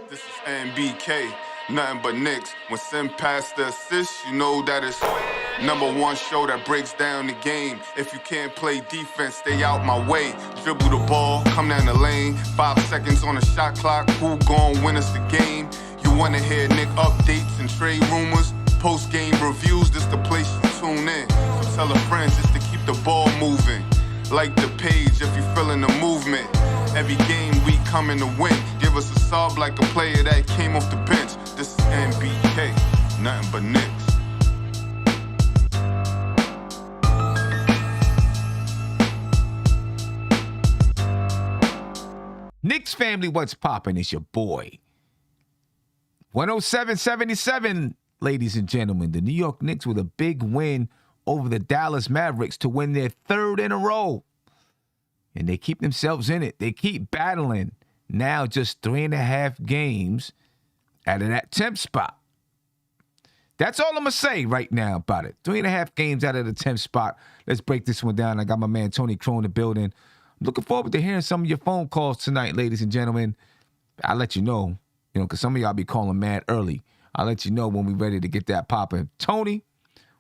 This is NBK, nothing but Knicks. When Sim passed the assist, you know that it's #1 show that breaks down the game. If you can't play defense, stay out my way. Dribble the ball, come down the lane. 5 seconds on the shot clock, who gon' win us the game? You wanna hear Nick updates and trade rumors? Post-game reviews, this the place you tune in. So tell a friend just to keep the ball moving. Like the page if you feeling the movement. Every game we coming to win. Give us a sub like a player that came off the bench. This is NBK, nothing but Knicks. Knicks family, what's poppin'? It's your boy. 107-77, ladies and gentlemen. The New York Knicks with a big win over the Dallas Mavericks to win their 3rd in a row. And they keep themselves in it. They keep battling. Now just 3.5 games out of that 10th spot. That's all I'm going to say right now about it. 3.5 games out of the 10th spot. Let's break this one down. I got my man Tony Cronin in the building. I'm looking forward to hearing some of your phone calls tonight, ladies and gentlemen. I'll let you know, because some of y'all be calling mad early. I'll let you know when we're ready to get that popping. Tony,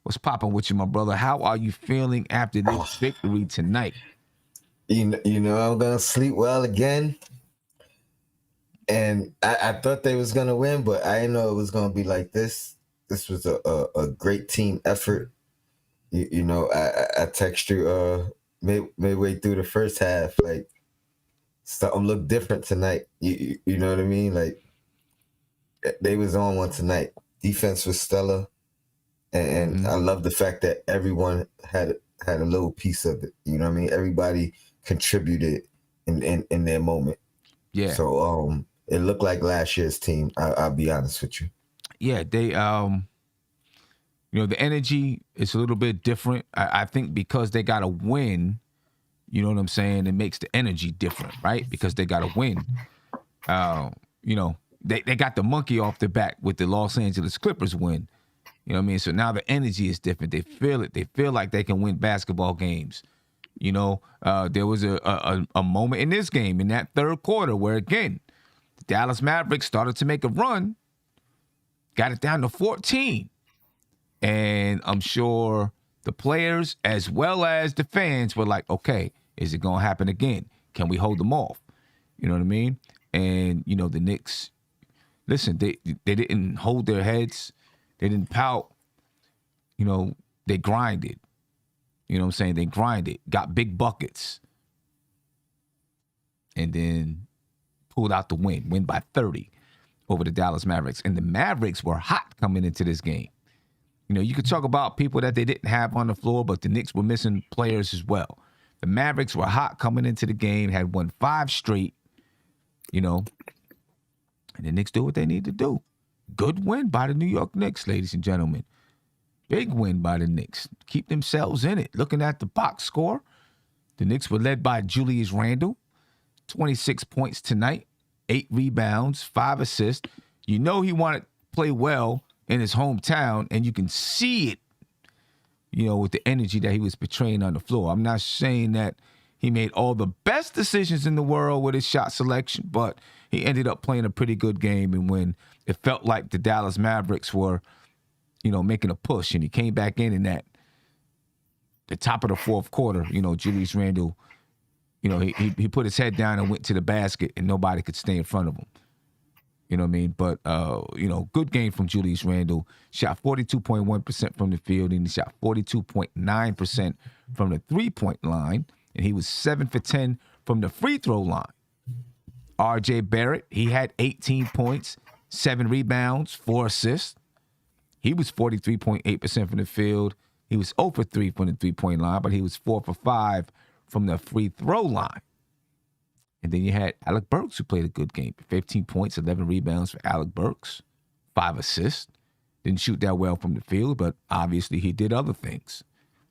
what's popping with you, my brother? How are you feeling after this victory tonight? You know, I'm going to sleep well again. And I thought they was going to win, but I didn't know it was going to be like this. This was a great team effort. I text you midway through the first half, like, something looked different tonight. You know what I mean? Like, they was on one tonight. Defense was stellar. And I love the fact that everyone had a little piece of it. You know what I mean? Everybody contributed in their moment. Yeah. So it looked like last year's team. I'll be honest with you. Yeah, they the energy is a little bit different. I think because they got to win, you know what I'm saying? It makes the energy different, right? Because they got to win. They got the monkey off their back with the Los Angeles Clippers win. You know what I mean? So now the energy is different. They feel it. They feel like they can win basketball games. There was a moment in this game, in that third quarter, where, again, the Dallas Mavericks started to make a run, got it down to 14. And I'm sure the players as well as the fans were like, okay, is it going to happen again? Can we hold them off? You know what I mean? And, the Knicks, listen, they didn't hold their heads. They didn't pout. They grinded. You know what I'm saying? They grinded, got big buckets, and then pulled out the win by 30 over the Dallas Mavericks. And the Mavericks were hot coming into this game. You could talk about people that they didn't have on the floor, but the Knicks were missing players as well. The Mavericks were hot coming into the game, had won 5 straight, and the Knicks do what they need to do. Good win by the New York Knicks, ladies and gentlemen. Big win by the Knicks. Keep themselves in it. Looking at the box score, the Knicks were led by Julius Randle, 26 points tonight, 8 rebounds, 5 assists. He wanted to play well in his hometown, and you can see it, with the energy that he was portraying on the floor. I'm not saying that he made all the best decisions in the world with his shot selection, but he ended up playing a pretty good game. And when it felt like the Dallas Mavericks were, making a push, and he came back in that, the top of the fourth quarter, Julius Randle, he put his head down and went to the basket, and nobody could stay in front of him. You know what I mean? But, good game from Julius Randle. Shot 42.1% from the field, and he shot 42.9% from the three-point line, and he was 7 for 10 from the free throw line. R.J. Barrett, he had 18 points, 7 rebounds, 4 assists. He was 43.8% from the field. He was 0 for 3 from the three-point line, but he was 4 for 5 from the free throw line. And then you had Alec Burks, who played a good game. 15 points, 11 rebounds for Alec Burks, 5 assists. Didn't shoot that well from the field, but obviously he did other things.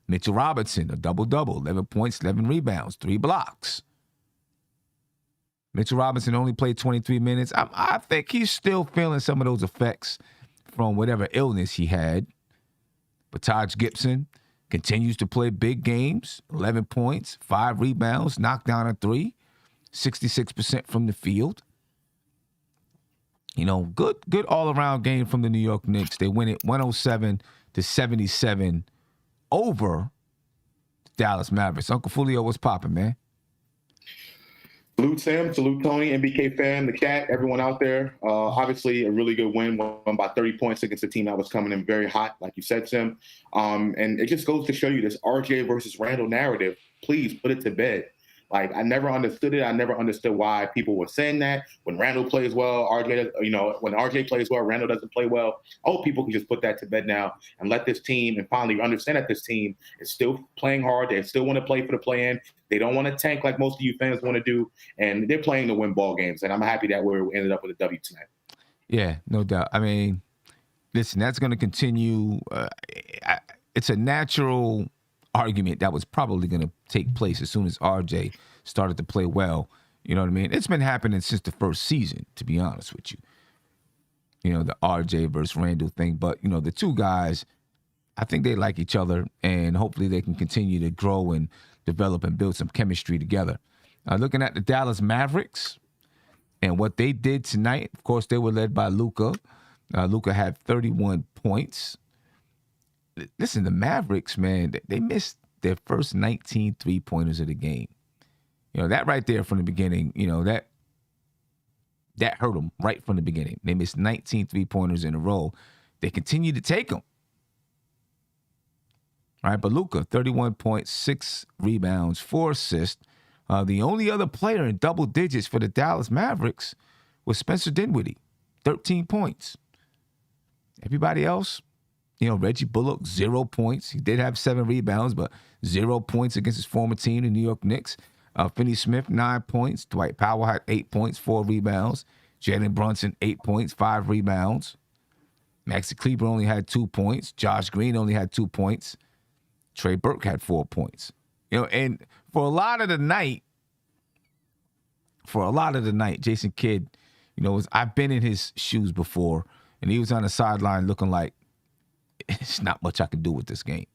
Mitchell Robinson, a double-double, 11 points, 11 rebounds, 3 blocks. Mitchell Robinson only played 23 minutes. I think he's still feeling some of those effects from whatever illness he had. But Taj Gibson continues to play big games, 11 points, 5 rebounds, knocked down a 3, 66% from the field. Good all-around game from the New York Knicks. They win it 107-77 over Dallas Mavericks. Uncle Fulio, what's popping, man? Salute Sam, salute Tony, NBK fan, the cat, everyone out there. Obviously, a really good win, won by 30 points against a team that was coming in very hot, like you said, Sam. And it just goes to show you this RJ versus Randle narrative. Please put it to bed. Like, I never understood it. I never understood why people were saying that. When Randle plays well, when RJ plays well, Randle doesn't play well. I hope people can just put that to bed now and let this team and finally understand that this team is still playing hard. They still want to play for the play-in. They don't want to tank like most of you fans want to do. And they're playing to win ball games. And I'm happy that we ended up with a W tonight. Yeah, no doubt. I mean, listen, that's going to continue. It's a natural argument that was probably going to take place as soon as RJ started to play well. You know what I mean? It's been happening since the first season, to be honest with you. The RJ versus Randle thing. But, the two guys, I think they like each other, and hopefully they can continue to grow and develop and build some chemistry together. Looking at the Dallas Mavericks and what they did tonight, of course, they were led by Luka. Luka had 31 points. Listen, the Mavericks, man, they missed their first 19 three-pointers of the game. That right there from the beginning, that hurt them right from the beginning. They missed 19 three-pointers in a row. They continue to take them. All right, but Luka, 31 points, 6 rebounds, 4 assists. The only other player in double digits for the Dallas Mavericks was Spencer Dinwiddie, 13 points. Everybody else, Reggie Bullock, 0 points. He did have 7 rebounds, but 0 points against his former team, the New York Knicks. Finney Smith, 9 points. Dwight Powell had 8 points, 4 rebounds. Jalen Brunson, 8 points, 5 rebounds. Maxi Kleber only had 2 points. Josh Green only had 2 points. Trey Burke had 4 points. And for a lot of the night, Jason Kidd, I've been in his shoes before, and he was on the sideline looking like, it's not much I can do with this game.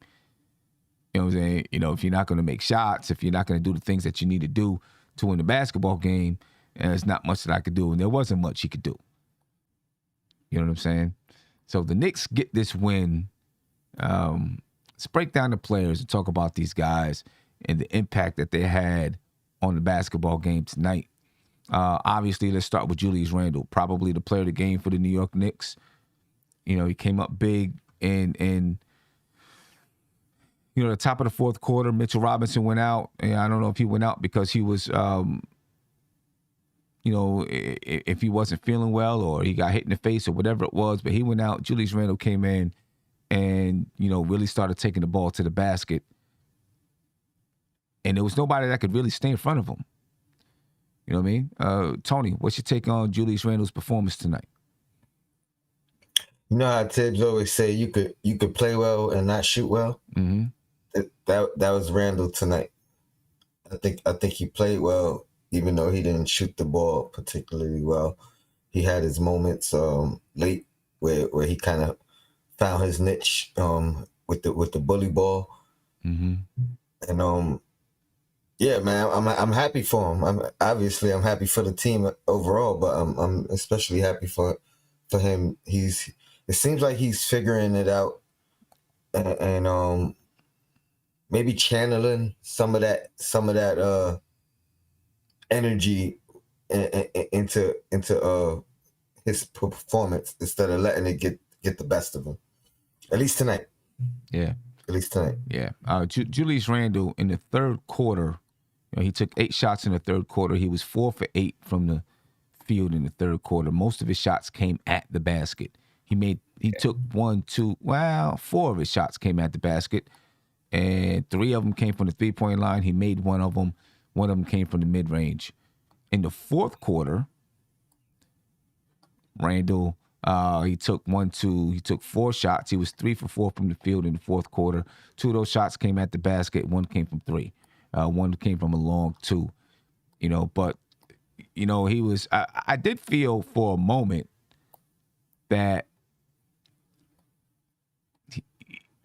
You know what I'm saying? If you're not going to make shots, if you're not going to do the things that you need to do to win the basketball game, there's not much that I could do. And there wasn't much he could do. You know what I'm saying? So the Knicks get this win. Let's break down the players and talk about these guys and the impact that they had on the basketball game tonight. Obviously, let's start with Julius Randle, probably the player of the game for the New York Knicks. He came up big in the top of the fourth quarter. Mitchell Robinson went out. And I don't know if he went out because he was, if he wasn't feeling well or he got hit in the face or whatever it was, but he went out. Julius Randle came in and, really started taking the ball to the basket. And there was nobody that could really stay in front of him. You know what I mean? Tony, what's your take on Julius Randle's performance tonight? You know how Tibbs always say you could play well and not shoot well? Mm-hmm. That was Randle tonight. I think he played well, even though he didn't shoot the ball particularly well. He had his moments late where he kind of found his niche with the bully ball. Mm-hmm. And yeah, man, I'm happy for him. I'm happy for the team overall, but I'm especially happy for him. It seems like he's figuring it out and maybe channeling some of that energy into his performance instead of letting it get the best of him. At least tonight. Yeah. At least tonight. Yeah. Julius Randle in the third quarter, he took 8 shots in the third quarter. He was 4 for 8 from the field in the third quarter. Most of his shots came at the basket. He took 4 of his shots came at the basket, and 3 of them came from the three-point line. He made 1 of them. 1 of them came from the mid-range. In the fourth quarter, Randle, he took 4 shots. He was 3 for 4 from the field in the fourth quarter. 2 of those shots came at the basket. 1 came from 3. 1 came from a long 2. But he was. I did feel for a moment that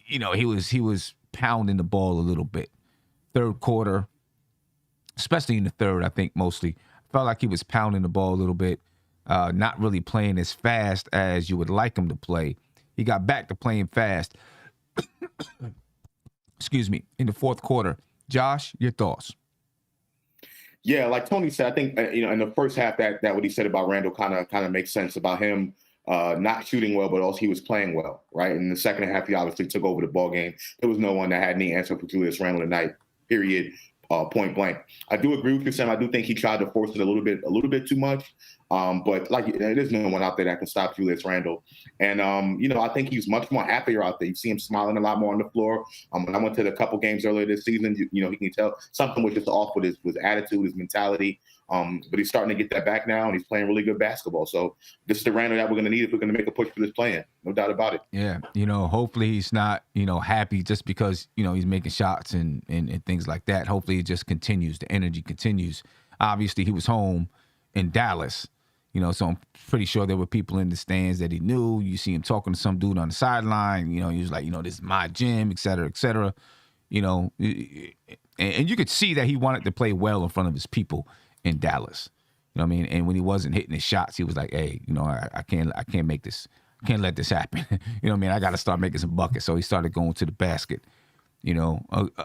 he was pounding the ball a little bit. Third quarter, especially in the third, I think mostly felt like he was pounding the ball a little bit. not really playing as fast as you would like him to play. He got back to playing fast. Excuse me, in the fourth quarter. Josh, your thoughts? Yeah, like Tony said, I think in the first half that what he said about Randle kind of makes sense about him not shooting well, but also he was playing well, right? In the second half, he obviously took over the ball game. There was no one that had any answer for Julius Randle tonight. Period. Point blank. I do agree with you, Sam. I do think he tried to force it a little bit too much. But there's no one out there that can stop Julius Randle. And I think he's much more happier out there. You see him smiling a lot more on the floor. When I went to the couple games earlier this season, he can tell something was just off with his attitude, his mentality. But he's starting to get that back now, and he's playing really good basketball. So this is the Randle that we're going to need if we're going to make a push for this play-in. No doubt about it. Yeah, hopefully he's not, happy just because, he's making shots and things like that. Hopefully it just continues. The energy continues. Obviously he was home in Dallas, so I'm pretty sure there were people in the stands that he knew. You see him talking to some dude on the sideline. He was like, this is my gym, et cetera, et cetera. And you could see that he wanted to play well in front of his people in Dallas. You know what I mean? And when he wasn't hitting his shots, he was like, hey, I can't make this, I can't let this happen. You know what I mean? I got to start making some buckets. So he started going to the basket.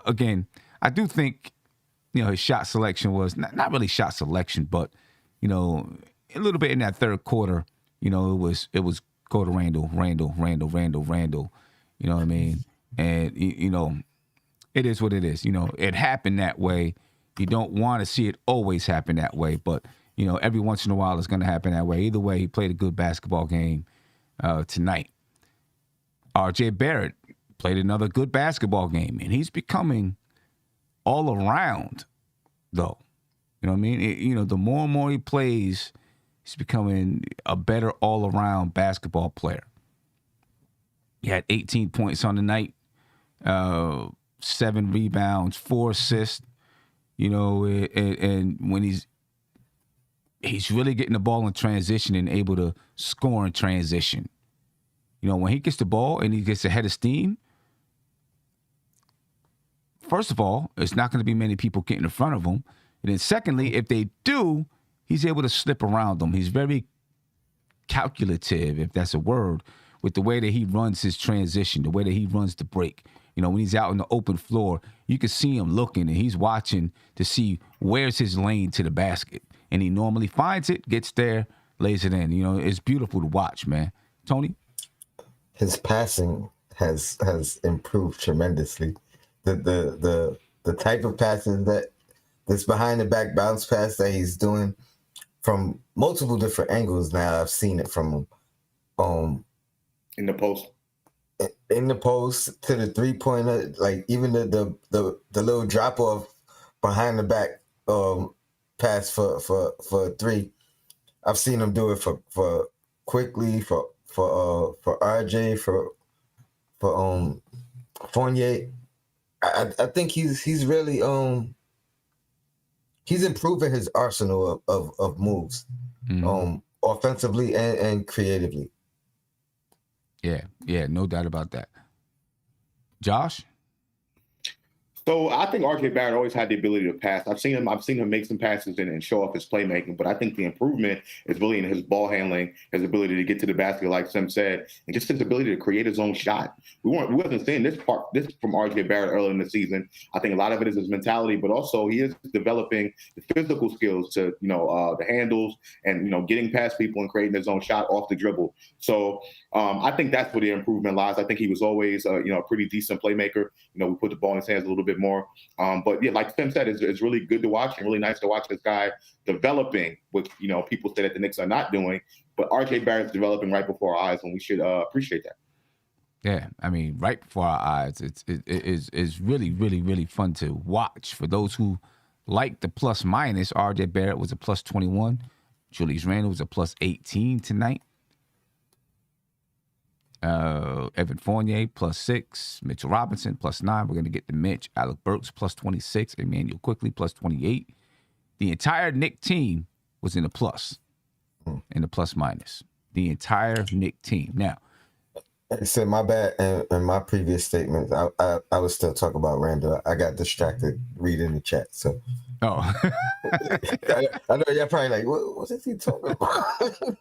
Again, I do think, his shot selection was not really shot selection, but, a little bit in that third quarter, it was go to Randle. You know what I mean? And, it is what it is. It happened that way. You don't want to see it always happen that way, but, every once in a while it's going to happen that way. Either way, he played a good basketball game tonight. RJ Barrett played another good basketball game, and he's becoming all around, though. You know what I mean? The more and more he plays, he's becoming a better all-around basketball player. He had 18 points on the night, 7 rebounds, 4 assists. And when he's really getting the ball in transition and able to score in transition. When he gets the ball and he gets ahead of steam, first of all, it's not going to be many people getting in front of him. And then secondly, if they do, he's able to slip around them. He's very calculative, if that's a word, with the way that he runs his transition, the way that he runs the break. When he's out in the open floor, you can see him looking, and he's watching to see where's his lane to the basket. And he normally finds it, gets there, lays it in. It's beautiful to watch, man. Tony? His passing has improved tremendously. The type of passes that's behind the back bounce pass that he's doing from multiple different angles now. I've seen it from in the post to the 3-pointer, like even the little drop off behind the back pass for 3. I've seen him do it for Quickley, for RJ, for Fournier. I think he's really he's improving his arsenal of moves, offensively and creatively. Yeah, no doubt about that. Josh? So I think RJ Barrett always had the ability to pass. I've seen him make some passes and show off his playmaking, but I think the improvement is really in his ball handling, his ability to get to the basket, like Sim said, and just his ability to create his own shot. We wasn't seeing this from RJ Barrett early in the season. I think a lot of it is his mentality, but also he is developing the physical skills to, the handles and, getting past people and creating his own shot off the dribble. So I think that's where the improvement lies. I think he was always, a pretty decent playmaker. We put the ball in his hands a little bit more. But yeah, like Tim said, it's really good to watch and really nice to watch this guy developing, which, people say that the Knicks are not doing. But RJ Barrett's developing right before our eyes, and we should appreciate that. Yeah, I mean, right before our eyes, it's really, really, really fun to watch. For those who like the plus minus, RJ Barrett was a plus 21. Julius Randle was a plus 18 tonight. Evan Fournier plus 6, Mitchell Robinson plus 9. We're going to get to Mitch. Alec Burks plus 26, Emmanuel Quickley plus 28. The entire Knicks team was in the plus, in the plus minus. The entire Knicks team. Now, I said my bad. In my previous statement, I was still talking about Randle. I got distracted reading the chat. So Oh. I know y'all probably like, what is he talking about?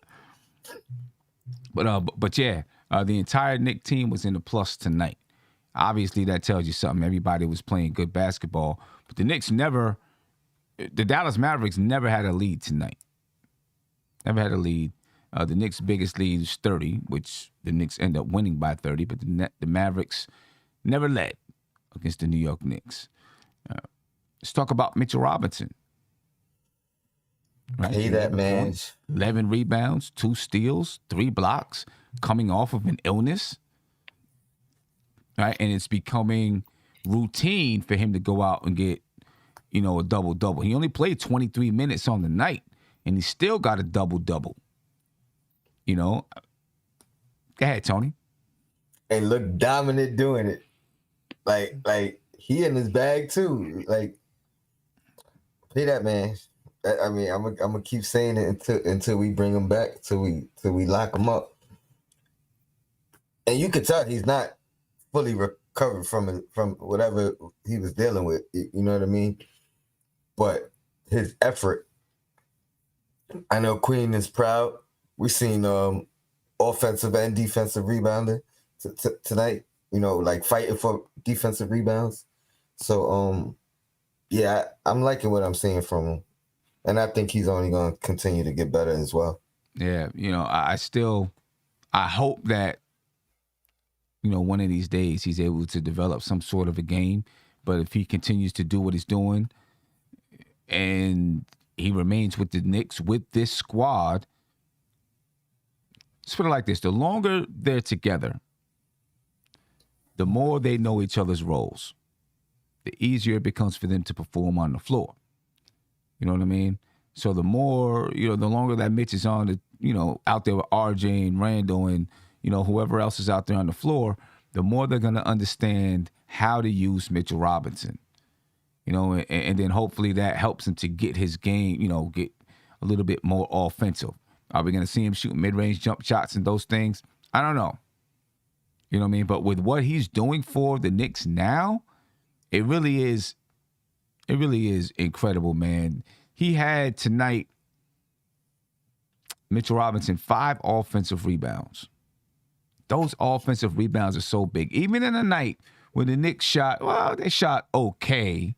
But yeah, the entire Knicks team was in the plus tonight. Obviously, that tells you something. Everybody was playing good basketball. But the Dallas Mavericks never had a lead tonight. Never had a lead. The Knicks' biggest lead is 30, which the Knicks end up winning by 30. But the Mavericks never led against the New York Knicks. Let's talk about Mitchell Robinson. Right? Hey, that man. Points, 11 rebounds, 2 steals, 3 blocks, coming off of an illness. Right? And it's becoming routine for him to go out and get, a double-double. He only played 23 minutes on the night, and he still got a double-double. Go ahead, Tony. And look dominant doing it. Like he in his bag too. Like, pay that man. I mean, I'm gonna keep saying it until we bring him back, till we lock him up. And you could tell he's not fully recovered from whatever he was dealing with. You know what I mean? But his effort. I know Queen is proud. We've seen offensive and defensive rebounding tonight. Like fighting for defensive rebounds. So, yeah, I'm liking what I'm seeing from him. And I think he's only going to continue to get better as well. Yeah, I hope that, one of these days he's able to develop some sort of a game. But if he continues to do what he's doing and he remains with the Knicks, with this squad, let's put it like this. The longer they're together, the more they know each other's roles, the easier it becomes for them to perform on the floor. You know what I mean? So the more, the longer that Mitch is on, out there with RJ and Randle and, whoever else is out there on the floor, the more they're going to understand how to use Mitchell Robinson. And then hopefully that helps him to get his game, get a little bit more offensive. Are we going to see him shoot mid-range jump shots and those things? I don't know. You know what I mean? But with what he's doing for the Knicks now, it really is incredible, man. He had tonight, Mitchell Robinson, 5 offensive rebounds. Those offensive rebounds are so big. Even in a night when the Knicks they shot okay.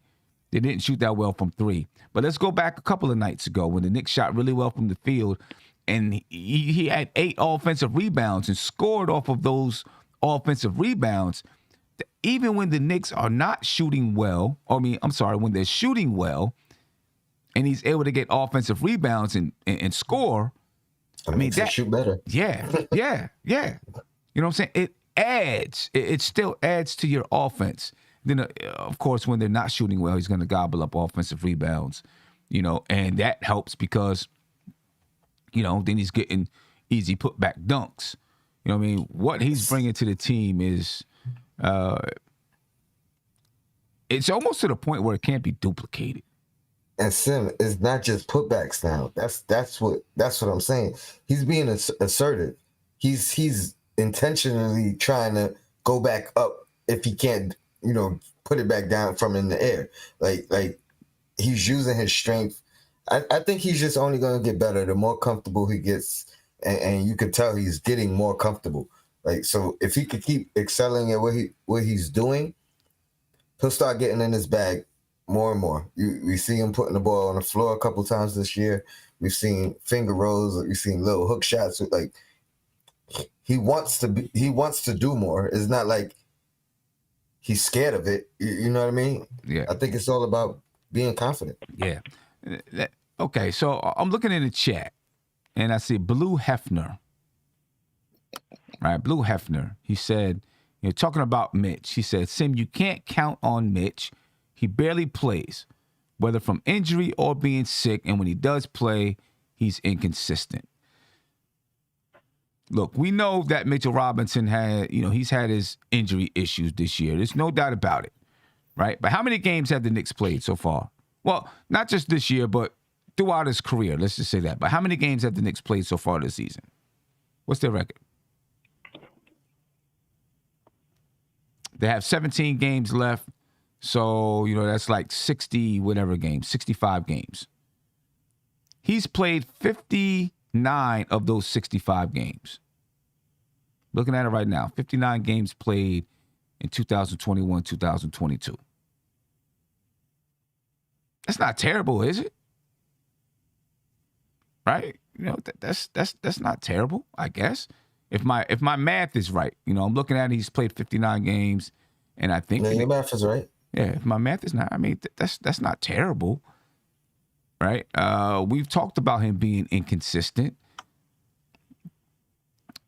They didn't shoot that well from 3. But let's go back a couple of nights ago when the Knicks shot really well from the field, and he had 8 offensive rebounds and scored off of those offensive rebounds. Even when the Knicks are not shooting well, when they're shooting well, and he's able to get offensive rebounds and score, that shoot better. Yeah. You know what I'm saying? It adds. It still adds to your offense. Then, of course, when they're not shooting well, he's going to gobble up offensive rebounds, and that helps because, then he's getting easy putback dunks. You know what I mean? What he's bringing to the team is, it's almost to the point where it can't be duplicated. And Sim, it's not just putbacks now. That's what I'm saying. He's being assertive. He's intentionally trying to go back up if he can't, put it back down from in the air. Like he's using his strength. I think he's just only going to get better the more comfortable he gets, and you can tell he's getting more comfortable. Like, so if he could keep excelling at what he's doing, he'll start getting in his bag more and more. We see him putting the ball on the floor a couple times this year. We've seen finger rolls. We've seen little hook shots. Like, he wants to do more. It's not like he's scared of it. You know what I mean? Yeah. I think it's all about being confident. Yeah. Okay, so I'm looking in the chat, and I see Blue Hefner. Right, Blue Hefner. He said, talking about Mitch, he said, Sim, you can't count on Mitch. He barely plays, whether from injury or being sick, and when he does play, he's inconsistent. Look, we know that Mitchell Robinson he's had his injury issues this year. There's no doubt about it, right? But how many games have the Knicks played so far? Well, not just this year, but throughout his career. Let's just say that. But how many games have the Knicks played so far this season? What's their record? They have 17 games left. So, that's like 60 whatever games, 65 games. He's played 59 of those 65 games. Looking at it right now, 59 games played in 2021, 2022. That's not terrible, is it? Right? That's not terrible, I guess. If my math is right, I'm looking at it, he's played 59 games, and I think your math is right. Yeah, if my math is not, that's not terrible, right? We've talked about him being inconsistent,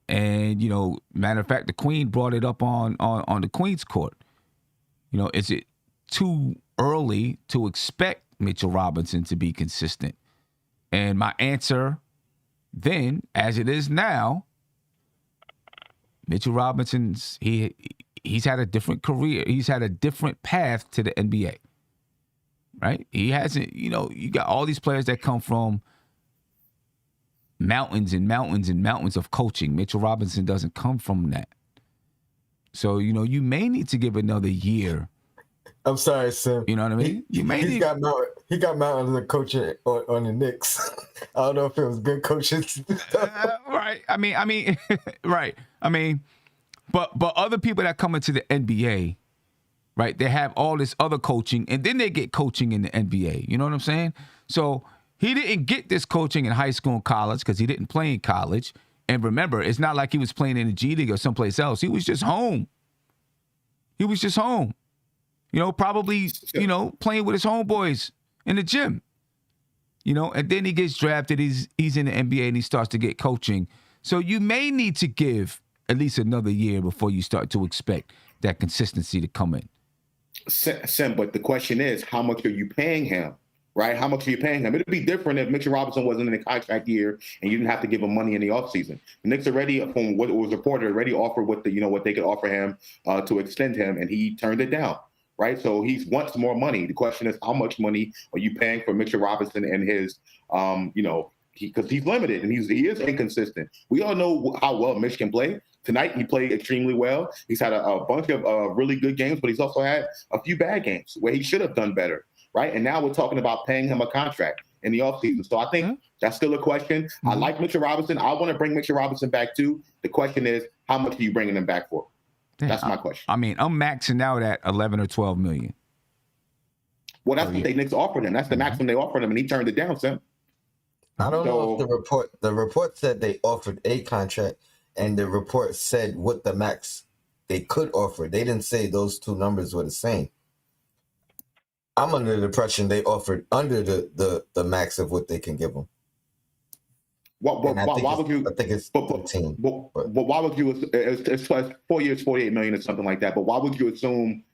and matter of fact, the Queen brought it up on the Queen's court. Is it too early to expect Mitchell Robinson to be consistent? And my answer then, as it is now, Mitchell Robinson's he's had a different career. He's had a different path to the NBA, right? He hasn't, you got all these players that come from mountains and mountains and mountains of coaching. Mitchell Robinson doesn't come from that. So, you may need to give another year. I'm sorry, Sim. You know what I mean? He got mountains of coaching on the Knicks. I don't know if it was good coaching. Right. I mean, right. But other people that come into the NBA, right, they have all this other coaching, and then they get coaching in the NBA. You know what I'm saying? So he didn't get this coaching in high school and college because he didn't play in college. And remember, it's not like he was playing in the G League or someplace else. He was just home. Probably, playing with his homeboys in the gym. And then he gets drafted. He's in the NBA and he starts to get coaching. So you may need to give at least another year before you start to expect that consistency to come in. Sim, but the question is, how much are you paying him? Right? How much are you paying him? It'd be different if Mitchell Robinson wasn't in a contract year and you didn't have to give him money in the offseason. The Knicks already, from what was reported, already offered what they could offer him to extend him, and he turned it down. Right? So he wants more money. The question is, how much money are you paying for Mitchell Robinson and his, because he's limited and he is inconsistent. We all know how well Mitch can play. Tonight, he played extremely well. He's had a bunch of really good games, but he's also had a few bad games where he should have done better. Right? And now we're talking about paying him a contract in the offseason. So I think that's still a question. Mm-hmm. I like Mitchell Robinson. I want to bring Mitchell Robinson back too. The question is, how much are you bringing him back for? That's my question. I'm maxing out at 11 or 12 million. Well, that's what the Knicks offered him. That's the maximum they offered him, and he turned it down, Sam. I don't know if the report said they offered a contract, and the report said what the max they could offer. They didn't say those two numbers were the same. I'm under the impression they offered under the max of what they can give them. Why would you? I think it's 15. But why would you? It's 4 years, $48 million or something like that. But why would you assume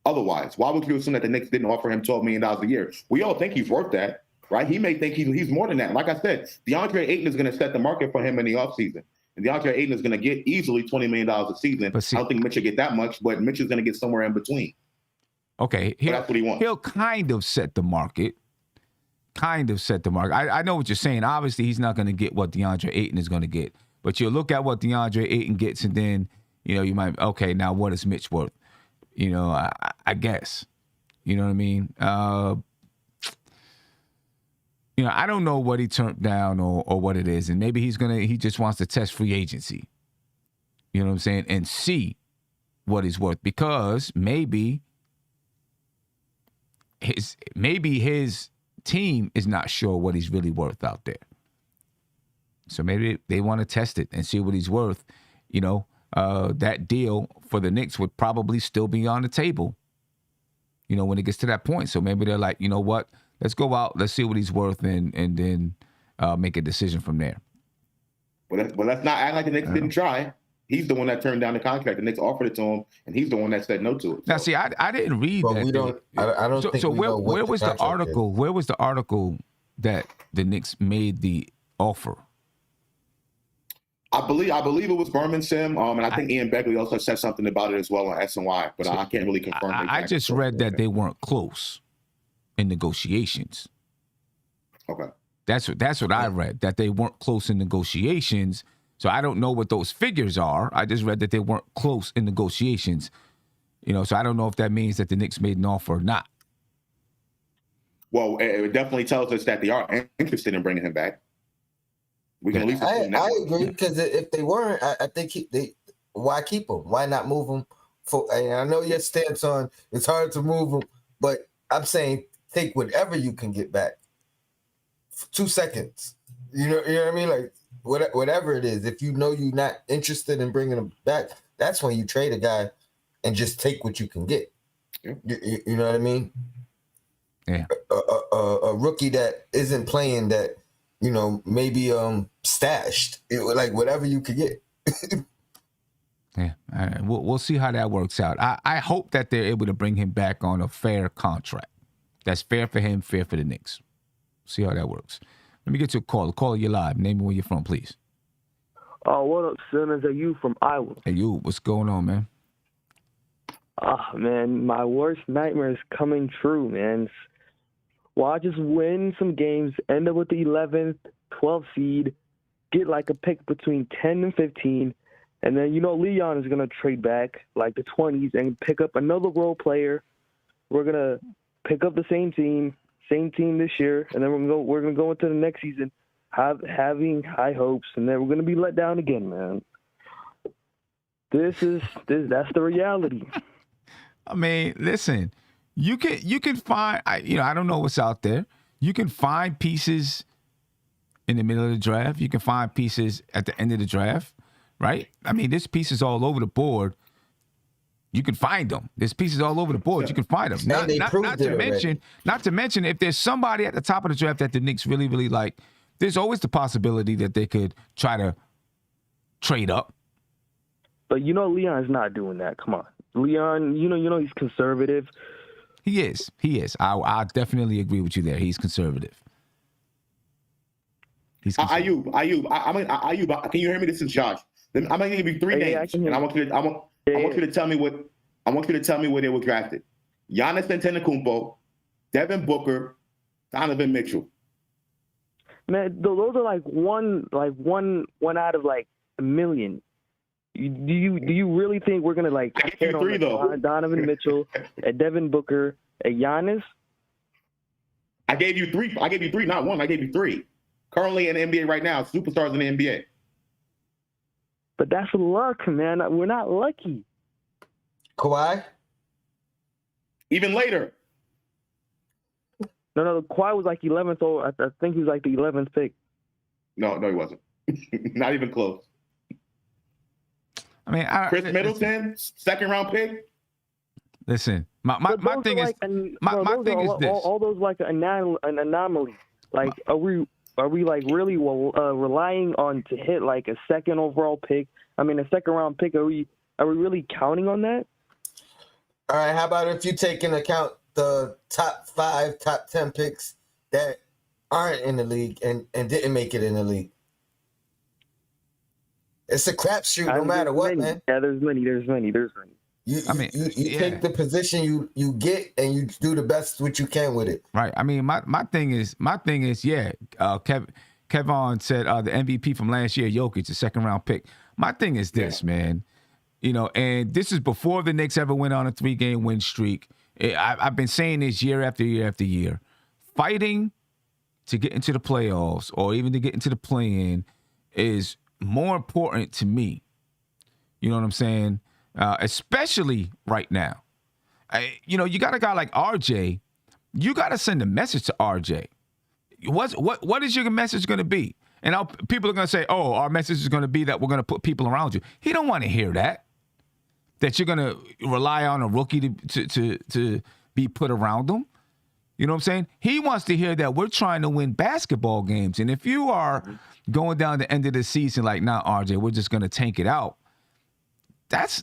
otherwise? Why would you assume that the Knicks didn't offer him $12 million a year? We all think he's worth that, right? He may think he's more than that. Like I said, DeAndre Ayton is going to set the market for him in the offseason. And DeAndre Ayton is going to get easily $20 million a season. I don't think Mitch will get that much, but Mitch is going to get somewhere in between. Okay, that's what he wants. He'll kind of set the market. I know what you're saying. Obviously, he's not going to get what DeAndre Ayton is going to get. But you look at what DeAndre Ayton gets, and then, you might, okay, now what is Mitch worth? I guess. You know what I mean? I don't know what he turned down or what it is. And maybe he just wants to test free agency. You know what I'm saying? And see what he's worth. Because maybe his team is not sure what he's really worth out there. So maybe they want to test it and see what he's worth. That deal for the Knicks would probably still be on the table, when it gets to that point. So maybe they're like, you know what, let's go out, let's see what he's worth, and then make a decision from there. Well, let's not act like the Knicks didn't try. He's the one that turned down the contract. The Knicks offered it to him, and he's the one that said no to it. So. Now, see, I didn't read that. We don't. I don't think. So where was the article? Where was the article that the Knicks made the offer? I believe it was Berman Sim, and I think Ian Begley also said something about it as well on SNY, but I can't really confirm. I just read that they weren't close in negotiations. Okay, that's what I read, that they weren't close in negotiations. So I don't know what those figures are. I just read that they weren't close in negotiations. So I don't know if that means that the Knicks made an offer or not. Well, it definitely tells us that they are interested in bringing him back. We can at least assume that. I agree, because if they weren't, I think why keep him? Why not move him? And I know your stance on it's hard to move him, but I'm saying take whatever you can get back. 2 seconds. You know what I mean? Like whatever it is. If you know you're not interested in bringing him back, that's when you trade a guy and just take what you can get. Yeah. You know what I mean? Yeah. A rookie that isn't playing that, maybe stashed. Like whatever you could get. Yeah. All right. We'll see how that works out. I hope that they're able to bring him back on a fair contract. That's fair for him, fair for the Knicks. See how that works. Let me get to a call. Caller, you're live. Name me where you're from, please. What up, Simmons? Are you from Iowa? Hey, you. What's going on, man? Man, my worst nightmare is coming true, man. Well, I just win some games, end up with the 11th, 12th seed, get like a pick between 10 and 15, and then, Leon is going to trade back like the 20s and pick up another role player. We're going to pick up the same team this year, and then we're gonna go into the next season having high hopes, and then we're gonna be let down again, man. That's the reality. I mean, listen, you can find I don't know what's out there. You can find pieces in the middle of the draft. You can find pieces at the end of the draft, right? I mean, there's pieces all over the board. You can find them. There's pieces all over the board. You can find them. Not to mention, if there's somebody at the top of the draft that the Knicks really, really like, there's always the possibility that they could try to trade up. But Leon's not doing that. Come on, Leon. He's conservative. He is. I definitely agree with you there. He's conservative. Ayub, Ayub, can you hear me? This is Josh. I'm gonna give you three names, and I want you to tell me where they were drafted. Giannis Antetokounmpo, Devin Booker, Donovan Mitchell. Man, those are like one out of like a million. Do you really think we're gonna like hit on three, though? Donovan Mitchell, a Devin Booker, a Giannis? I gave you three, not one. I gave you three. Currently in the NBA right now, superstars in the NBA. But that's luck, man. We're not lucky. Kawhi? Even later. No. Kawhi was like 11th. Or I think he was like the 11th pick. No, he wasn't. Not even close. I mean, Chris Middleton, second round pick. Listen, my thing is this. All those like an anomaly. Like, are we like really relying on to hit like a second overall pick? I mean, a second round pick. Are we really counting on that? All right. How about if you take into account the top 5, top 10 picks that aren't in the league and didn't make it in the league? It's a crapshoot no matter what, man. Yeah, there's many. You take the position you get and you do the best what you can with it. Right. I mean, my thing is, yeah. Kevon said the MVP from last year, Jokic, the second round pick. My thing is this, man. And this is before the Knicks ever went on a 3-game win streak. I've been saying this year after year after year. Fighting to get into the playoffs or even to get into the play-in is more important to me. You know what I'm saying? Especially right now. You got a guy like RJ. You got to send a message to RJ. What is your message going to be? And people are going to say, oh, our message is going to be that we're going to put people around you. He don't want to hear that. That you're going to rely on a rookie to be put around him. You know what I'm saying? He wants to hear that we're trying to win basketball games. And if you are going down the end of the season like, nah, RJ, we're just going to tank it out. That's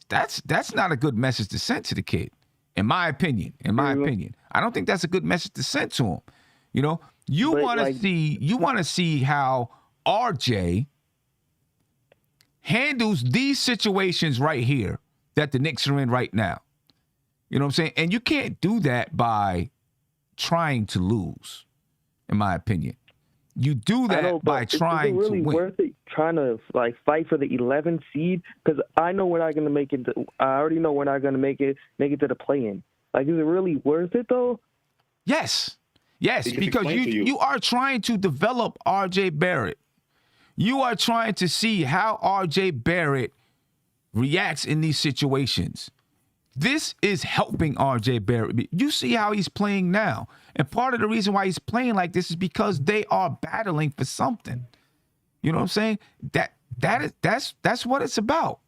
not a good message to send to the kid, in my opinion. I don't think that's a good message to send to him. You want to see how RJ handles these situations right here that the Knicks are in right now. You know what I'm saying? And you can't do that by trying to lose, in my opinion. You do that by trying to win. Is it really worth it trying to like fight for the 11th seed because I know we're not going to make it. I already know we're not going to make it to the play-in. Like, is it really worth it though? Yes, because you are trying to develop R.J. Barrett. You are trying to see how R.J. Barrett reacts in these situations. This is helping R.J. Barrett. You see how he's playing now. And part of the reason why he's playing like this is because they are battling for something. You know what I'm saying? That's what it's about.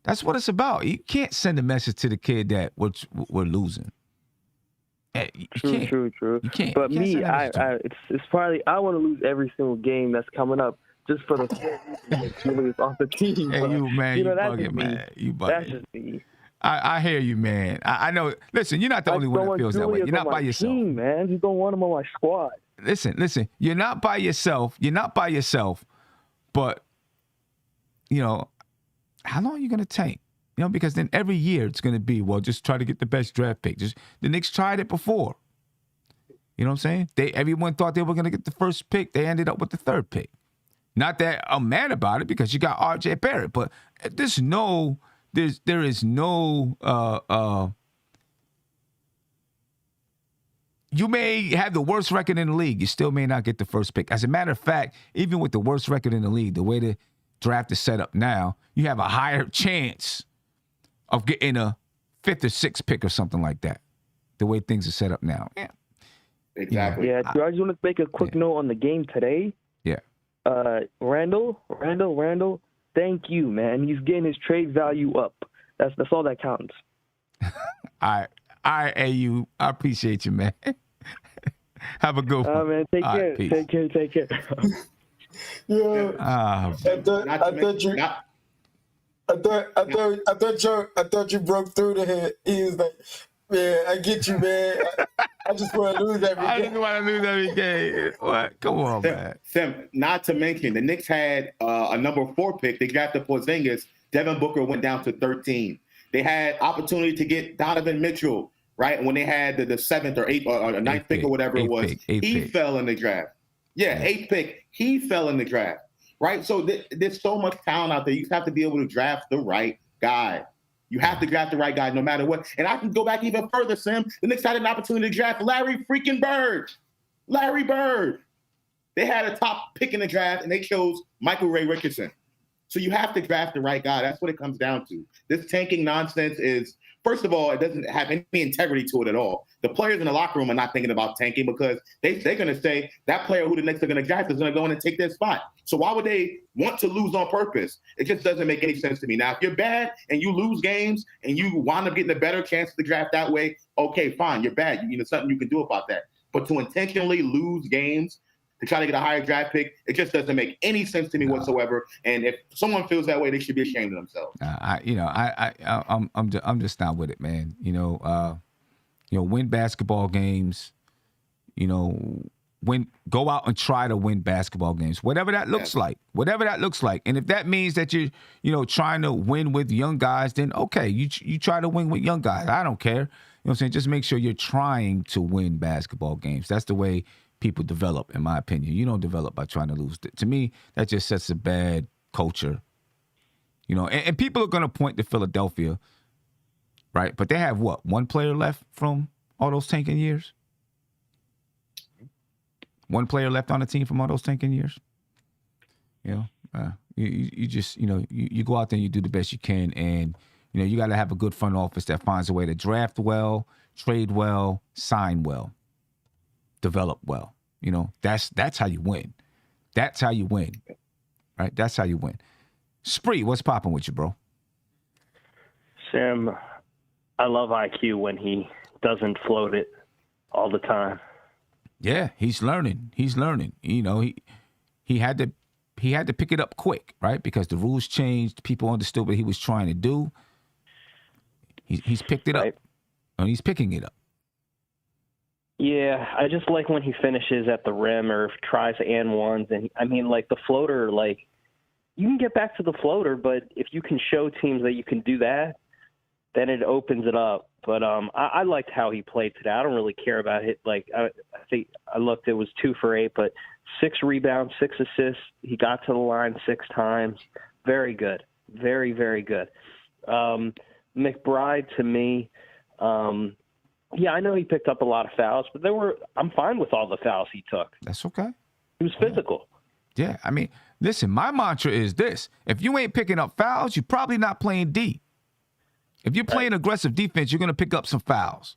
That's what it's about. You can't send a message to the kid that we're losing. True. You can't. But you can't it's probably I want to lose every single game that's coming up just for the Julius off the team. Hey, you bugging, man. You bugging. That's just me. I hear you, man. I know. Listen, you're not the only one that feels that way. You're not by yourself. Team, man. You don't want him on my squad. Listen. You're not by yourself. But, you know, how long are you going to tank? You know, because then every year it's going to be, well, just try to get the best draft pick. The Knicks tried it before. You know what I'm saying? Everyone thought they were going to get the first pick. They ended up with the third pick. Not that I'm mad about it because you got R.J. Barrett, but there is no you may have the worst record in the league. You still may not get the first pick. As a matter of fact, even with the worst record in the league, the way the draft is set up now, you have a higher chance of getting a 5th or 6th pick or something like that. The way things are set up now. Yeah. Exactly. Yeah, I just want to make a quick note on the game today. Yeah. Randle, thank you, man. He's getting his trade value up. That's all that counts. All right, AU. I appreciate you, man. Have a good one. Man, take care. Right, take care. Yeah. I thought you broke through the head. He was like, man, I get you, man. I just want to lose every game. I just want to lose every game. What? Come on, man. Sam, not to mention, the Knicks had a number 4 pick. They drafted Porzingis. Devin Booker went down to 13. They had opportunity to get Donovan Mitchell, right? And when they had the 7th or 8th or 9th pick or whatever it was, he fell in the draft. Yeah, 8th pick. He fell in the draft, right? So there's so much talent out there. You have to be able to draft the right guy. You have to draft the right guy no matter what. And I can go back even further, Sam. The Knicks had an opportunity to draft Larry freaking Bird. Larry Bird. They had a top pick in the draft, and they chose Michael Ray Richardson. So you have to draft the right guy. That's what it comes down to. This tanking nonsense is, first of all, it doesn't have any integrity to it at all. The players in the locker room are not thinking about tanking because they're going to say that player who the Knicks are going to draft is going to go in and take their spot. So why would they want to lose on purpose? It just doesn't make any sense to me. Now, if you're bad and you lose games and you wind up getting a better chance to draft that way, okay, fine, you're bad. You know, something you can do about that. But to intentionally lose games to try to get a higher draft pick, it just doesn't make any sense to me whatsoever. And if someone feels that way, they should be ashamed of themselves. I'm just not with it, man. Win basketball games. Go out and try to win basketball games, whatever that looks like. And if that means that you're trying to win with young guys, then okay, you try to win with young guys. I don't care. You know what I'm saying? Just make sure you're trying to win basketball games. That's the way people develop, in my opinion. You don't develop by trying to lose. To me, that just sets a bad culture. And people are going to point to Philadelphia, right? But they have what? One player left from all those tanking years? One player left on the team from all those tanking years? You just go out there and you do the best you can, and you got to have a good front office that finds a way to draft well, trade well, sign well, develop well. That's how you win. That's how you win, right? That's how you win. Spree, what's popping with you, bro? Sam, I love IQ when he doesn't float it all the time. Yeah, he's learning. He had to pick it up quick, right? Because the rules changed. People understood what he was trying to do. He's picked it up, and he's picking it up. Yeah, I just like when he finishes at the rim or tries and ones. And the floater, you can get back to the floater, but if you can show teams that you can do that, then it opens it up. But I liked how he played today. I don't really care about it. I I looked, it was 2 for 8, but 6 rebounds, 6 assists. He got to the line 6 times. Very good. Very, very good. McBride, to me, yeah, I know he picked up a lot of fouls, but I'm fine with all the fouls he took. That's okay. He was physical. Yeah, I mean, listen, my mantra is this. If you ain't picking up fouls, you're probably not playing D. If you're playing aggressive defense, you're going to pick up some fouls.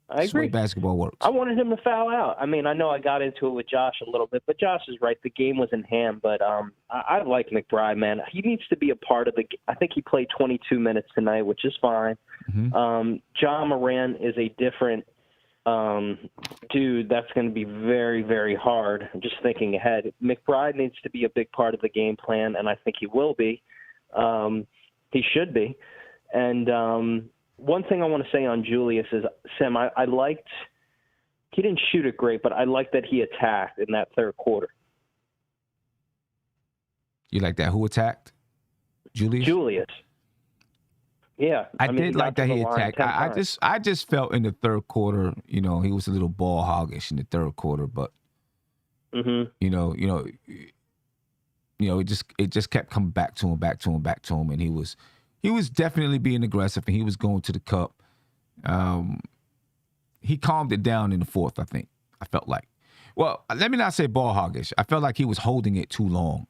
I That's the way agree. basketball works. I wanted him to foul out. I mean, I know I got into it with Josh a little bit, but Josh is right. The game was in hand, but I like McBride, man. He needs to be a part of the – I think he played 22 minutes tonight, which is fine. Mm-hmm. John Moran is a different dude. That's going to be very, very hard. I'm just thinking ahead. McBride needs to be a big part of the game plan, and I think he will be. He should be. And one thing I want to say on Julius is, Sam, I liked – he didn't shoot it great, but I liked that he attacked in that third quarter. You like that? Who attacked? Julius? Julius. Yeah. I mean, did like that he attacked. 10 I times. just felt in the third quarter, he was a little ball hoggish in the third quarter, but Mm-hmm. it just kept coming back to him, and he was definitely being aggressive, and he was going to the cup. He calmed it down in the fourth, I think. I felt like. Well, let me not say ball hoggish. I felt like he was holding it too long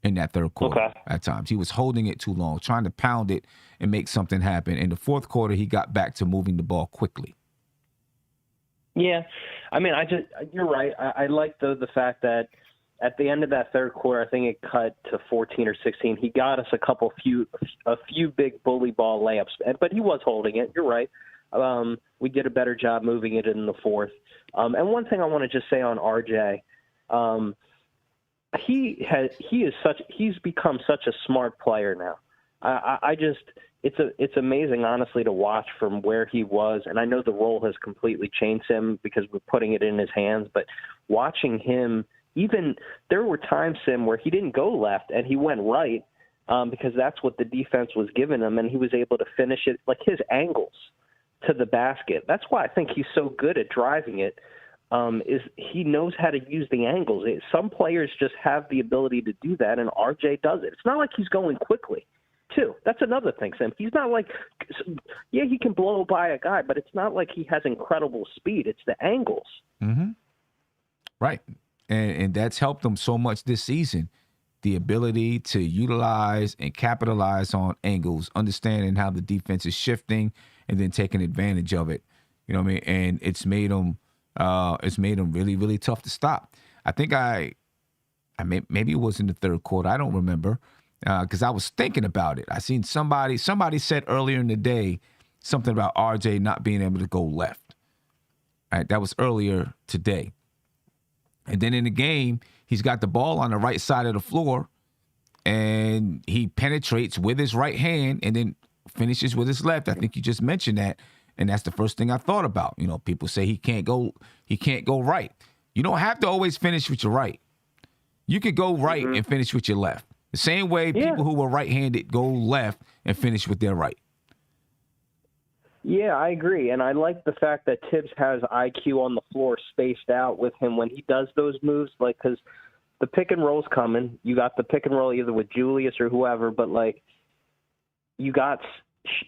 in that third quarter at times. He was holding it too long, trying to pound it and make something happen. In the fourth quarter, he got back to moving the ball quickly. Yeah. I mean, you're right. I like the fact that at the end of that third quarter, I think it cut to 14 or 16. He got us a few big bully ball layups, but he was holding it. You're right. We did a better job moving it in the fourth. And one thing I want to just say on RJ, he's become such a smart player now. It's amazing, honestly, to watch from where he was. And I know the role has completely changed him because we're putting it in his hands, but watching him, even there were times, Sim, where he didn't go left and he went right because that's what the defense was giving him, and he was able to finish it, like his angles to the basket. That's why I think he's so good at driving it, is he knows how to use the angles. Some players just have the ability to do that, and RJ does it. It's not like he's going quickly, too. That's another thing, Sam. He's not like, yeah, he can blow by a guy, but it's not like he has incredible speed. It's the angles. Mm-hmm. Right. And that's helped him so much this season. The ability to utilize and capitalize on angles, understanding how the defense is shifting and then taking advantage of it. You know what I mean? And it's made him really, really tough to stop. I think maybe it was in the third quarter. I don't remember because I was thinking about it. I seen somebody said earlier in the day something about RJ not being able to go left. All right, that was earlier today. And then in the game, he's got the ball on the right side of the floor, and he penetrates with his right hand and then finishes with his left. I think you just mentioned that, and that's the first thing I thought about. People say he can't go right. You don't have to always finish with your right. You could go right and finish with your left. The same way people who were right-handed go left and finish with their right. Yeah, I agree. And I like the fact that Tibbs has IQ on the floor spaced out with him when he does those moves, because the pick and roll's coming. You got the pick and roll either with Julius or whoever, but you got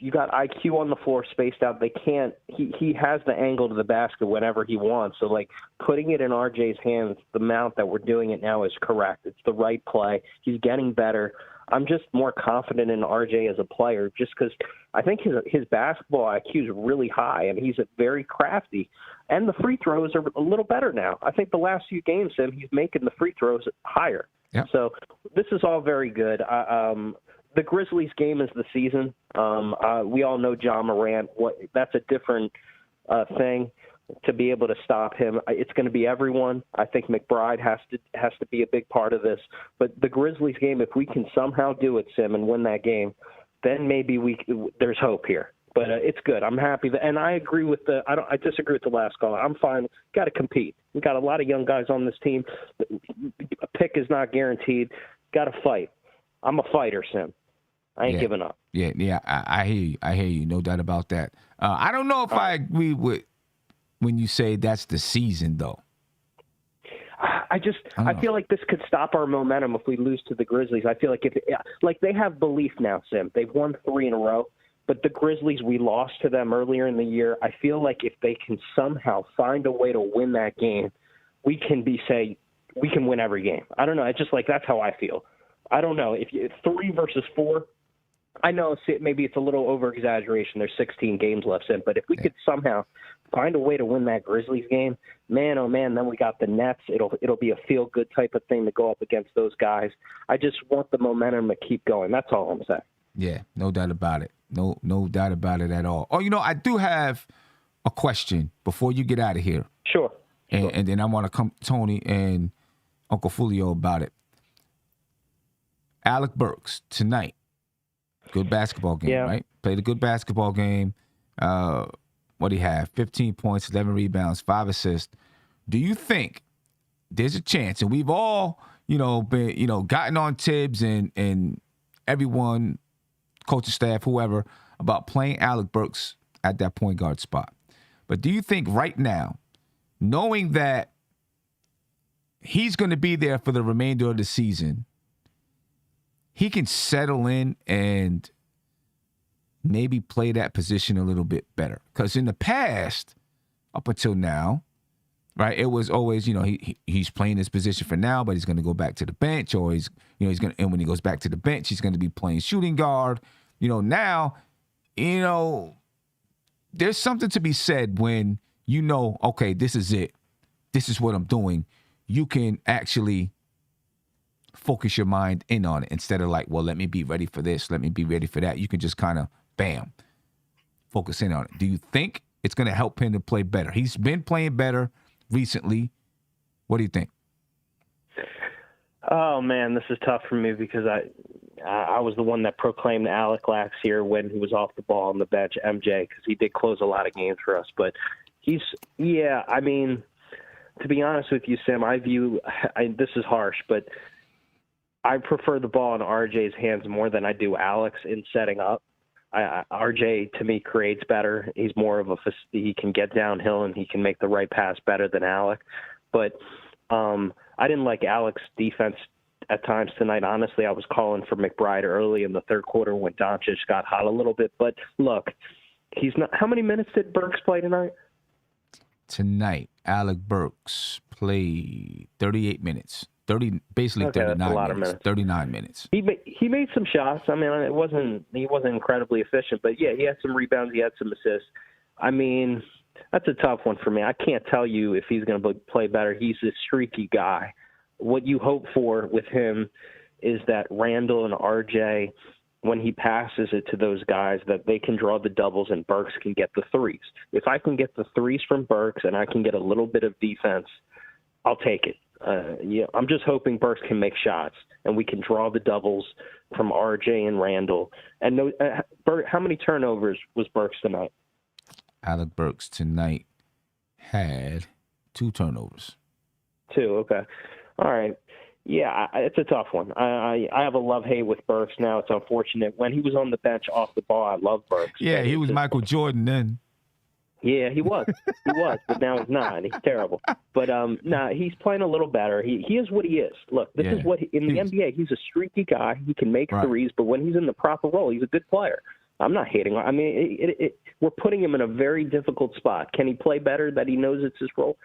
IQ on the floor spaced out. They can't he has the angle to the basket whenever he wants. So putting it in RJ's hands, the amount that we're doing it now is correct. It's the right play. He's getting better. I'm just more confident in RJ as a player just because I think his basketball IQ is really high, and he's very crafty. And the free throws are a little better now. I think the last few games, he's making the free throws higher. Yeah. So this is all very good. The Grizzlies game is the season. We all know John Morant. That's a different thing. To be able to stop him, it's going to be everyone. I think McBride has to be a big part of this. But the Grizzlies game, if we can somehow do it, Sim, and win that game, then maybe there's hope here. But it's good. I'm happy and I agree with I disagree with the last call. I'm fine. Got to compete. We got a lot of young guys on this team. A pick is not guaranteed. Got to fight. I'm a fighter, Sim. I ain't giving up. Yeah. I hear you. No doubt about that. I don't know if I agree with when you say that's the season, though? I feel like this could stop our momentum if we lose to the Grizzlies. I feel like they have belief now, Sim. They've won 3 in a row, but the Grizzlies, we lost to them earlier in the year. I feel like if they can somehow find a way to win that game, we can win every game. I don't know. It's just like that's how I feel. I don't know if 3 versus 4. I know maybe it's a little over-exaggeration. There's 16 games left in, but if we could somehow find a way to win that Grizzlies game, man, oh man, then we got the Nets. It'll be a feel-good type of thing to go up against those guys. I just want the momentum to keep going. That's all I'm saying. Yeah, no doubt about it. No doubt about it at all. Oh, I do have a question before you get out of here. Sure. And then I want to come to Tony and Uncle Fulio about it. Alec Burks tonight. Good basketball game, right? Played a good basketball game. What do you have? 15 points, 11 rebounds, 5 assists. Do you think there's a chance, and we've all, been, gotten on Tibbs and everyone, coaching staff, whoever, about playing Alec Burks at that point guard spot. But do you think right now, knowing that he's going to be there for the remainder of the season, he can settle in and maybe play that position a little bit better? Because in the past, up until now, right, it was always, he's playing this position for now, but he's going to go back to the bench, or he's going to, and when he goes back to the bench, he's going to be playing shooting guard. Now, there's something to be said when okay, this is it. This is what I'm doing. You can actually focus your mind in on it instead of like, well, let me be ready for this. Let me be ready for that. You can just kind of, bam, focus in on it. Do you think it's going to help him to play better? He's been playing better recently. What do you think? Oh, man, this is tough for me because I was the one that proclaimed Alec last year when he was off the ball on the bench, MJ, because he did close a lot of games for us. But to be honest with you, Sam, this is harsh, but I prefer the ball in RJ's hands more than I do Alex in setting up. RJ, to me, creates better. He's more of he can get downhill and he can make the right pass better than Alec. But I didn't like Alec's defense at times tonight. Honestly, I was calling for McBride early in the third quarter when Doncic got hot a little bit. But look, he's not. How many minutes did Burks play tonight? Tonight, Alec Burks played 38 minutes. 39 minutes. 39 minutes. He made some shots. I mean, he wasn't incredibly efficient, but yeah, he had some rebounds, he had some assists. I mean, that's a tough one for me. I can't tell you if he's going to play better. He's a streaky guy. What you hope for with him is that Randle and RJ, when he passes it to those guys, that they can draw the doubles and Burks can get the threes. If I can get the threes from Burks and I can get a little bit of defense, I'll take it. I'm just hoping Burks can make shots and we can draw the doubles from RJ and Randle. And how many turnovers was Burks tonight? Alec Burks tonight had 2 turnovers. 2, okay. All right. Yeah, it's a tough one. I have a love-hate with Burks now. It's unfortunate. When he was on the bench off the ball, I love Burks. Yeah, he was Michael Jordan then. Yeah, he was. But now he's not. He's terrible. But he's playing a little better. He is what he is. Look, this is what in the NBA, he's a streaky guy. He can make threes, but when he's in the proper role, he's a good player. I'm not hating. I mean, we're putting him in a very difficult spot. Can he play better that he knows it's his role?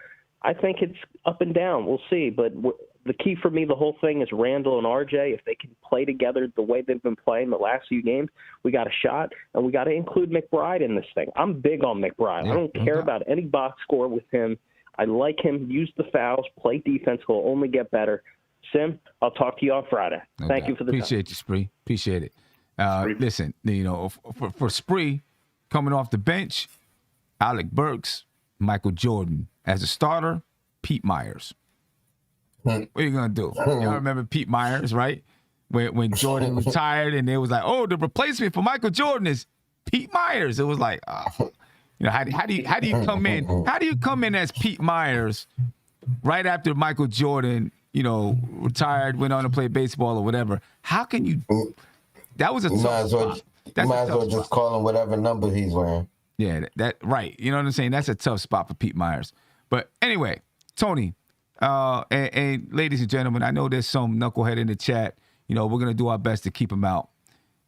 I think it's up and down. We'll see. But the key for me, the whole thing is Randle and RJ. If they can play together the way they've been playing the last few games, we got a shot, and we got to include McBride in this thing. I'm big on McBride. I don't care about any box score with him. I like him. Use the fouls, play defense. He'll only get better. Sim, I'll talk to you on Friday. Thank you for the Appreciate you, Spree. Appreciate it. Listen, for Spree, coming off the bench, Alec Burks, Michael Jordan. As a starter, Pete Myers. What are you going to do? Y'all remember Pete Myers, right? When Jordan retired and they was like, oh, the replacement for Michael Jordan is Pete Myers. It was like, how do you come in? How do you come in as Pete Myers right after Michael Jordan, retired, went on to play baseball or whatever? How can you? That was a tough spot. You might as well just call him whatever number he's wearing. Yeah, that right. You know what I'm saying? That's a tough spot for Pete Myers. But anyway, Tony, and ladies and gentlemen, I know there's some knucklehead in the chat. You know, we're gonna do our best to keep him out.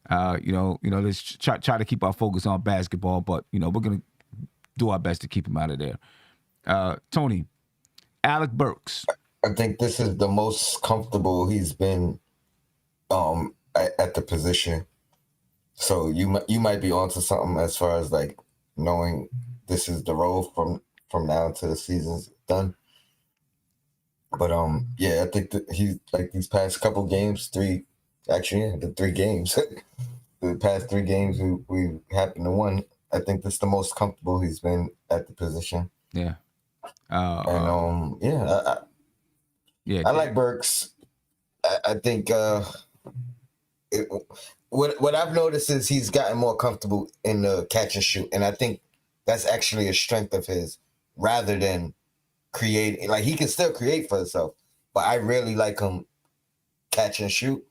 Let's try to keep our focus on basketball, but we're gonna do our best to keep him out of there. Tony, Alec Burks. I think this is the most comfortable he's been at the position. So you might be onto something as far as like knowing this is the role from now until the season's done. But I think that he's like these past couple games, the 3 games, the past 3 games we happened to win. I think this is the most comfortable he's been at the position. Yeah. I like Burks. I think what I've noticed is he's gotten more comfortable in the catch and shoot, and I think that's actually a strength of his, rather than creating. Like, he can still create for himself, but I really like him catch and shoot.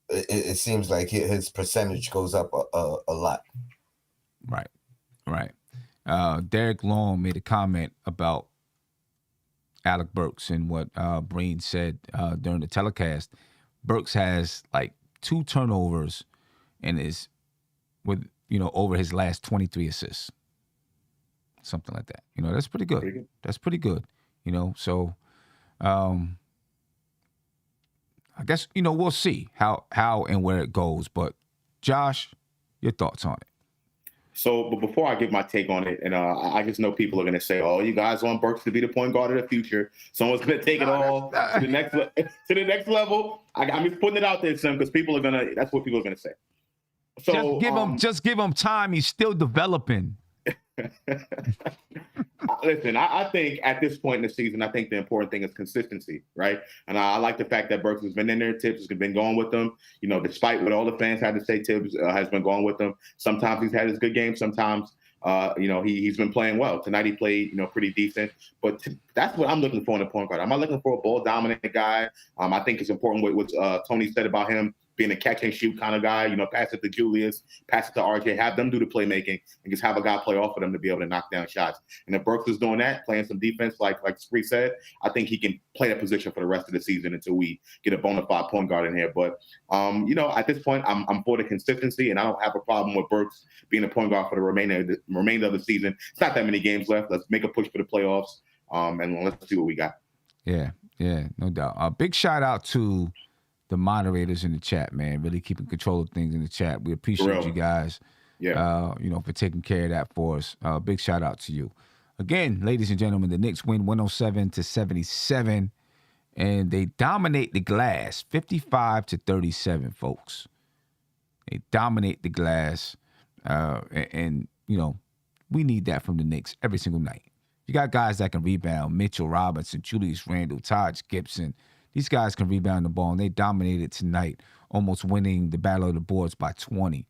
It seems like his percentage goes up a lot. Right. Derek Long made a comment about Alec Burks and what Breen said during the telecast. Burks has like 2 turnovers and is with over his last 23 assists, something like that. That's pretty good. That's pretty good. So I guess we'll see how and where it goes. But Josh, your thoughts on it? So, but before I give my take on it, and I just know people are going to say, "Oh, you guys want Burks to be the point guard of the future." Someone's going to take it all to the next level. I'm just putting it out there, Sim, because people are gonna. That's what people are going to say. So just give him time. He's still developing. Listen, I think at this point in the season, I think the important thing is consistency, right? And I like the fact that Burks has been in there. Tibbs has been going with them. Despite what all the fans had to say, Tibbs has been going with them. Sometimes he's had his good games. Sometimes, he's been playing well. Tonight he played, pretty decent. But that's what I'm looking for in a point guard. I'm not looking for a ball dominant guy. I think it's important what Tony said about him being a catch and shoot kind of guy, pass it to Julius, pass it to RJ, have them do the playmaking, and just have a guy play off of them to be able to knock down shots. And if Burks is doing that, playing some defense, like Spree said, I think he can play that position for the rest of the season until we get a bona fide point guard in here. But, at this point, I'm for the consistency, and I don't have a problem with Burks being a point guard for the remainder of the season. It's not that many games left. Let's make a push for the playoffs, and let's see what we got. Yeah, no doubt. A big shout out to the moderators in the chat, man, really keeping control of things in the chat. We appreciate you guys, for taking care of that for us. Big shout out to you. Again, ladies and gentlemen, the Knicks win 107-77, and they dominate the glass 55-37, folks. They dominate the glass, and we need that from the Knicks every single night. You got guys that can rebound: Mitchell Robinson, Julius Randle, Taj Gibson. These guys can rebound the ball, and they dominated tonight, almost winning the battle of the boards by 20.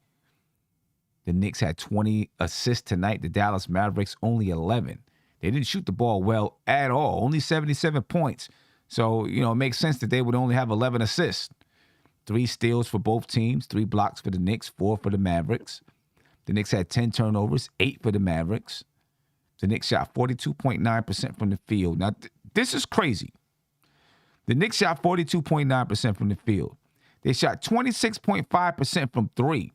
The Knicks had 20 assists tonight. The Dallas Mavericks only 11. They didn't shoot the ball well at all, only 77 points. So, it makes sense that they would only have 11 assists. 3 steals for both teams, 3 blocks for the Knicks, 4 for the Mavericks. The Knicks had 10 turnovers, 8 for the Mavericks. The Knicks shot 42.9% from the field. Now, this is crazy. The Knicks shot 42.9% from the field. They shot 26.5% from 3.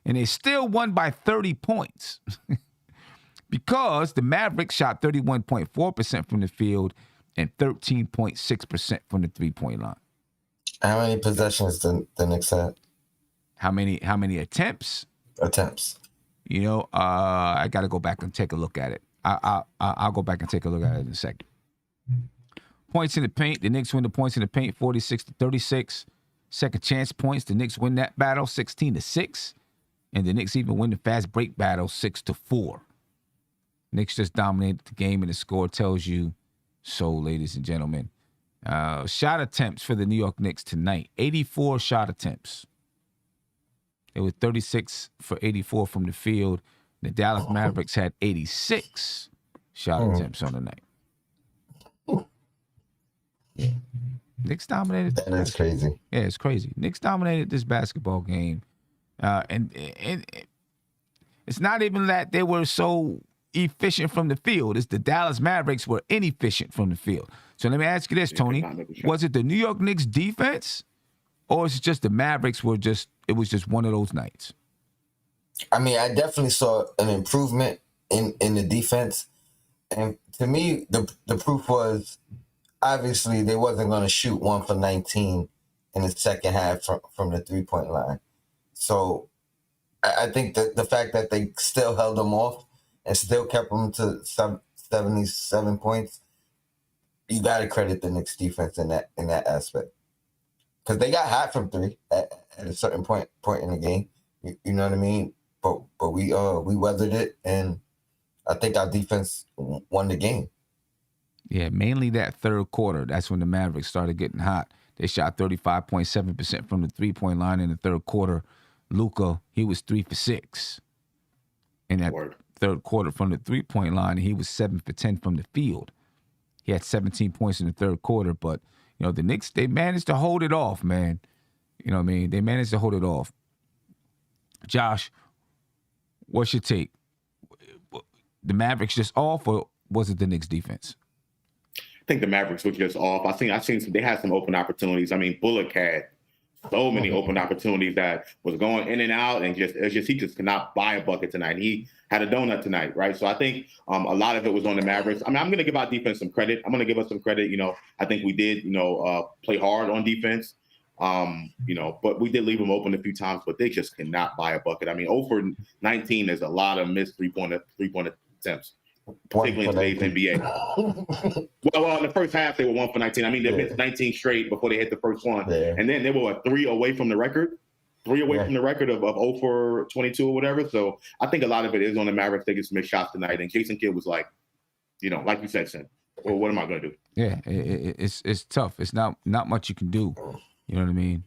And they still won by 30 points. Because the Mavericks shot 31.4% from the field and 13.6% from the 3-point line. How many possessions the Knicks had? How many attempts? Attempts. I got to go back and take a look at it. I'll go back and take a look at it in a second. Points in the paint. The Knicks win the points in the paint 46-36. Second chance points. The Knicks win that battle 16-6. And the Knicks even win the fast break battle 6-4. Knicks just dominated the game, and the score tells you so, ladies and gentlemen. Shot attempts for the New York Knicks tonight. 84 shot attempts. It was 36 for 84 from the field. The Dallas Mavericks had 86 shot attempts on the night. Yeah. Knicks dominated. That's crazy. Yeah, it's crazy. Knicks dominated this basketball game. And It's not even that they were so efficient from the field. It's the Dallas Mavericks were inefficient from the field. So let me ask you this, Tony. Was it the New York Knicks defense, or is it just the Mavericks it was just one of those nights? I mean, I definitely saw an improvement in the defense. And to me, the proof was obviously they wasn't going to shoot 1 for 19 in the second half from the 3-point line. So I think that the fact that they still held them off and still kept them to 77 points, you got to credit the Knicks defense in that aspect. Because they got hot from 3 at a certain point in the game. You know what I mean? But we weathered it, and I think our defense won the game. Yeah, mainly that third quarter. That's when the Mavericks started getting hot. They shot 35.7% from the 3-point line in the third quarter. Luka, he was 3 for 6 in that third quarter from the 3-point line. He was 7 for 10 from the field. He had 17 points in the third quarter, but the Knicks, they managed to hold it off, man. You know what I mean? They managed to hold it off. Josh, what's your take? The Mavericks just off, or was it the Knicks defense? I think the Mavericks were just off. I seen they had some open opportunities. I mean, Bullock had so many open opportunities that was going in and out, and he just could not buy a bucket tonight. He had a donut tonight, right? So I think a lot of it was on the Mavericks. I mean, I'm going to give our defense some credit. I'm going to give us some credit. I think we did, play hard on defense. But we did leave them open a few times, but they just cannot buy a bucket. I mean, 0 for 19 is a lot of missed three-point attempts, particularly in today's NBA. well, in the first half, they were 1 for 19. I mean, they missed 19 straight before they hit the first one. Yeah. And then they were 3 away from the record. 3 away from the record of 0 for 22 or whatever. So I think a lot of it is on the Mavericks taking some missed shots tonight. And Jason Kidd was like, like you said, Sam, well, what am I going to do? Yeah, it's tough. It's not much you can do. You know what I mean?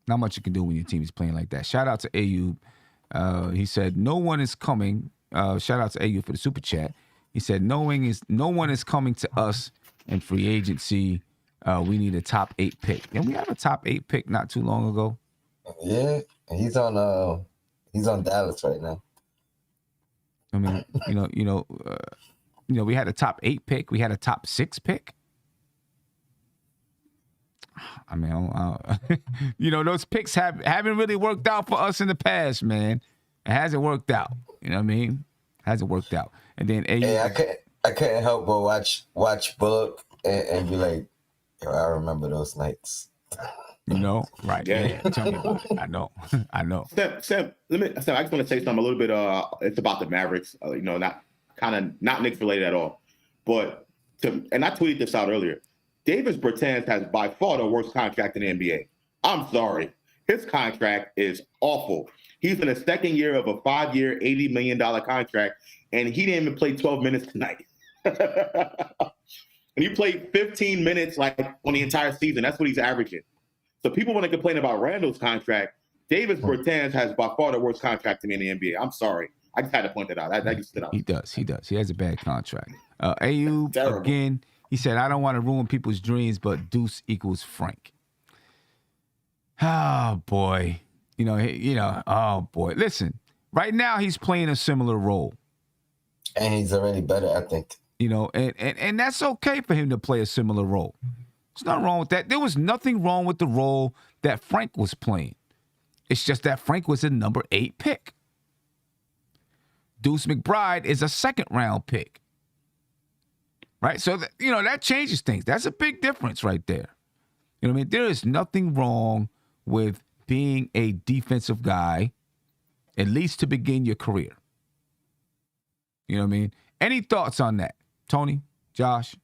Not much you can do when your team is playing like that. Shout out to Ayub. He said, no one is coming. Shout out to Ayub for the super chat. He said, no one is coming to us in free agency. We need a top 8 pick. And we had a top 8 pick not too long ago. Yeah, he's on Dallas right now. I mean, we had a top 8 pick. We had a top 6 pick. I mean, those picks haven't really worked out for us in the past, man. It hasn't worked out. You know what I mean? Hasn't worked out. And then I couldn't help but watch Bullock and be like, yo, I remember those nights. Right? Yeah. Tell me about it. I know. Sam, I just want to say something a little bit. It's about the Mavericks. Not Knicks related at all. But and I tweeted this out earlier. Davis Bertans has by far the worst contract in the NBA. I'm sorry. His contract is awful. He's in the second year of a 5-year, $80 million contract, and he didn't even play 12 minutes tonight. And he played 15 minutes on the entire season. That's what he's averaging. So people want to complain about Randle's contract. Davis Bertans has by far the worst contract in the NBA. I'm sorry. I just had to point that out. That just stood out. He does. He has a bad contract. Ayub, again, he said, I don't want to ruin people's dreams, but Deuce equals Frank. Oh, boy. Oh, boy. Listen, right now he's playing a similar role. And he's already better, I think. And that's okay for him to play a similar role. There's nothing wrong with that. There was nothing wrong with the role that Frank was playing. It's just that Frank was a number 8 pick. Deuce McBride is a second-round pick. Right? So, that changes things. That's a big difference right there. You know what I mean? There is nothing wrong with being a defensive guy, at least to begin your career. You know what I mean? Any thoughts on that? Tony? Josh?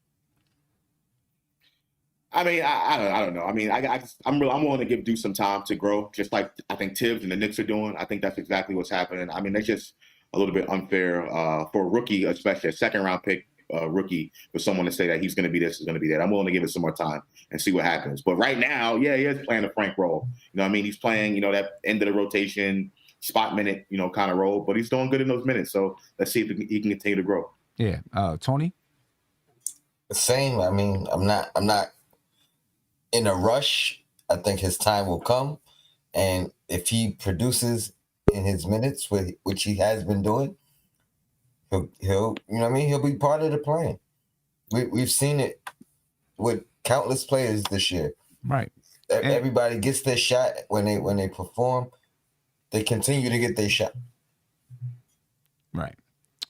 I mean, I don't know. I mean, I'm willing to give Deuce some time to grow, just like I think Tibbs and the Knicks are doing. I think that's exactly what's happening. I mean, that's just a little bit unfair for a rookie, especially a second-round pick rookie, for someone to say that he's going to be this, is going to be that. I'm willing to give it some more time and see what happens. But right now, he is playing a Frank role. You know what I mean? He's playing, that end of the rotation, spot minute, kind of role. But he's doing good in those minutes. So let's see if he can continue to grow. Yeah. Tony? The same. I mean, I'm not in a rush. I think his time will come. And if he produces in his minutes, which he has been doing, he'll you know what I mean? He'll be part of the plan. We've seen it with countless players this year. Right. Everybody gets their shot when they perform. They continue to get their shot. Right.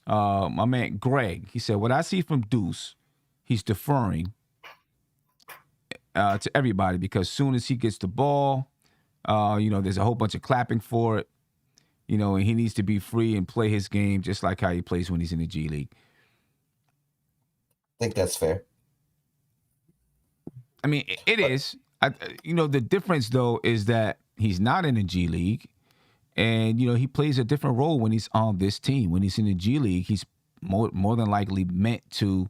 My man Greg, he said, what I see from Deuce, he's deferring to everybody because soon as he gets the ball, there's a whole bunch of clapping for it, and he needs to be free and play his game just like how he plays when he's in the G League. I think that's fair. I mean, it is. The difference, though, is that he's not in the G League. And, he plays a different role when he's on this team. When he's in the G League, he's more than likely meant to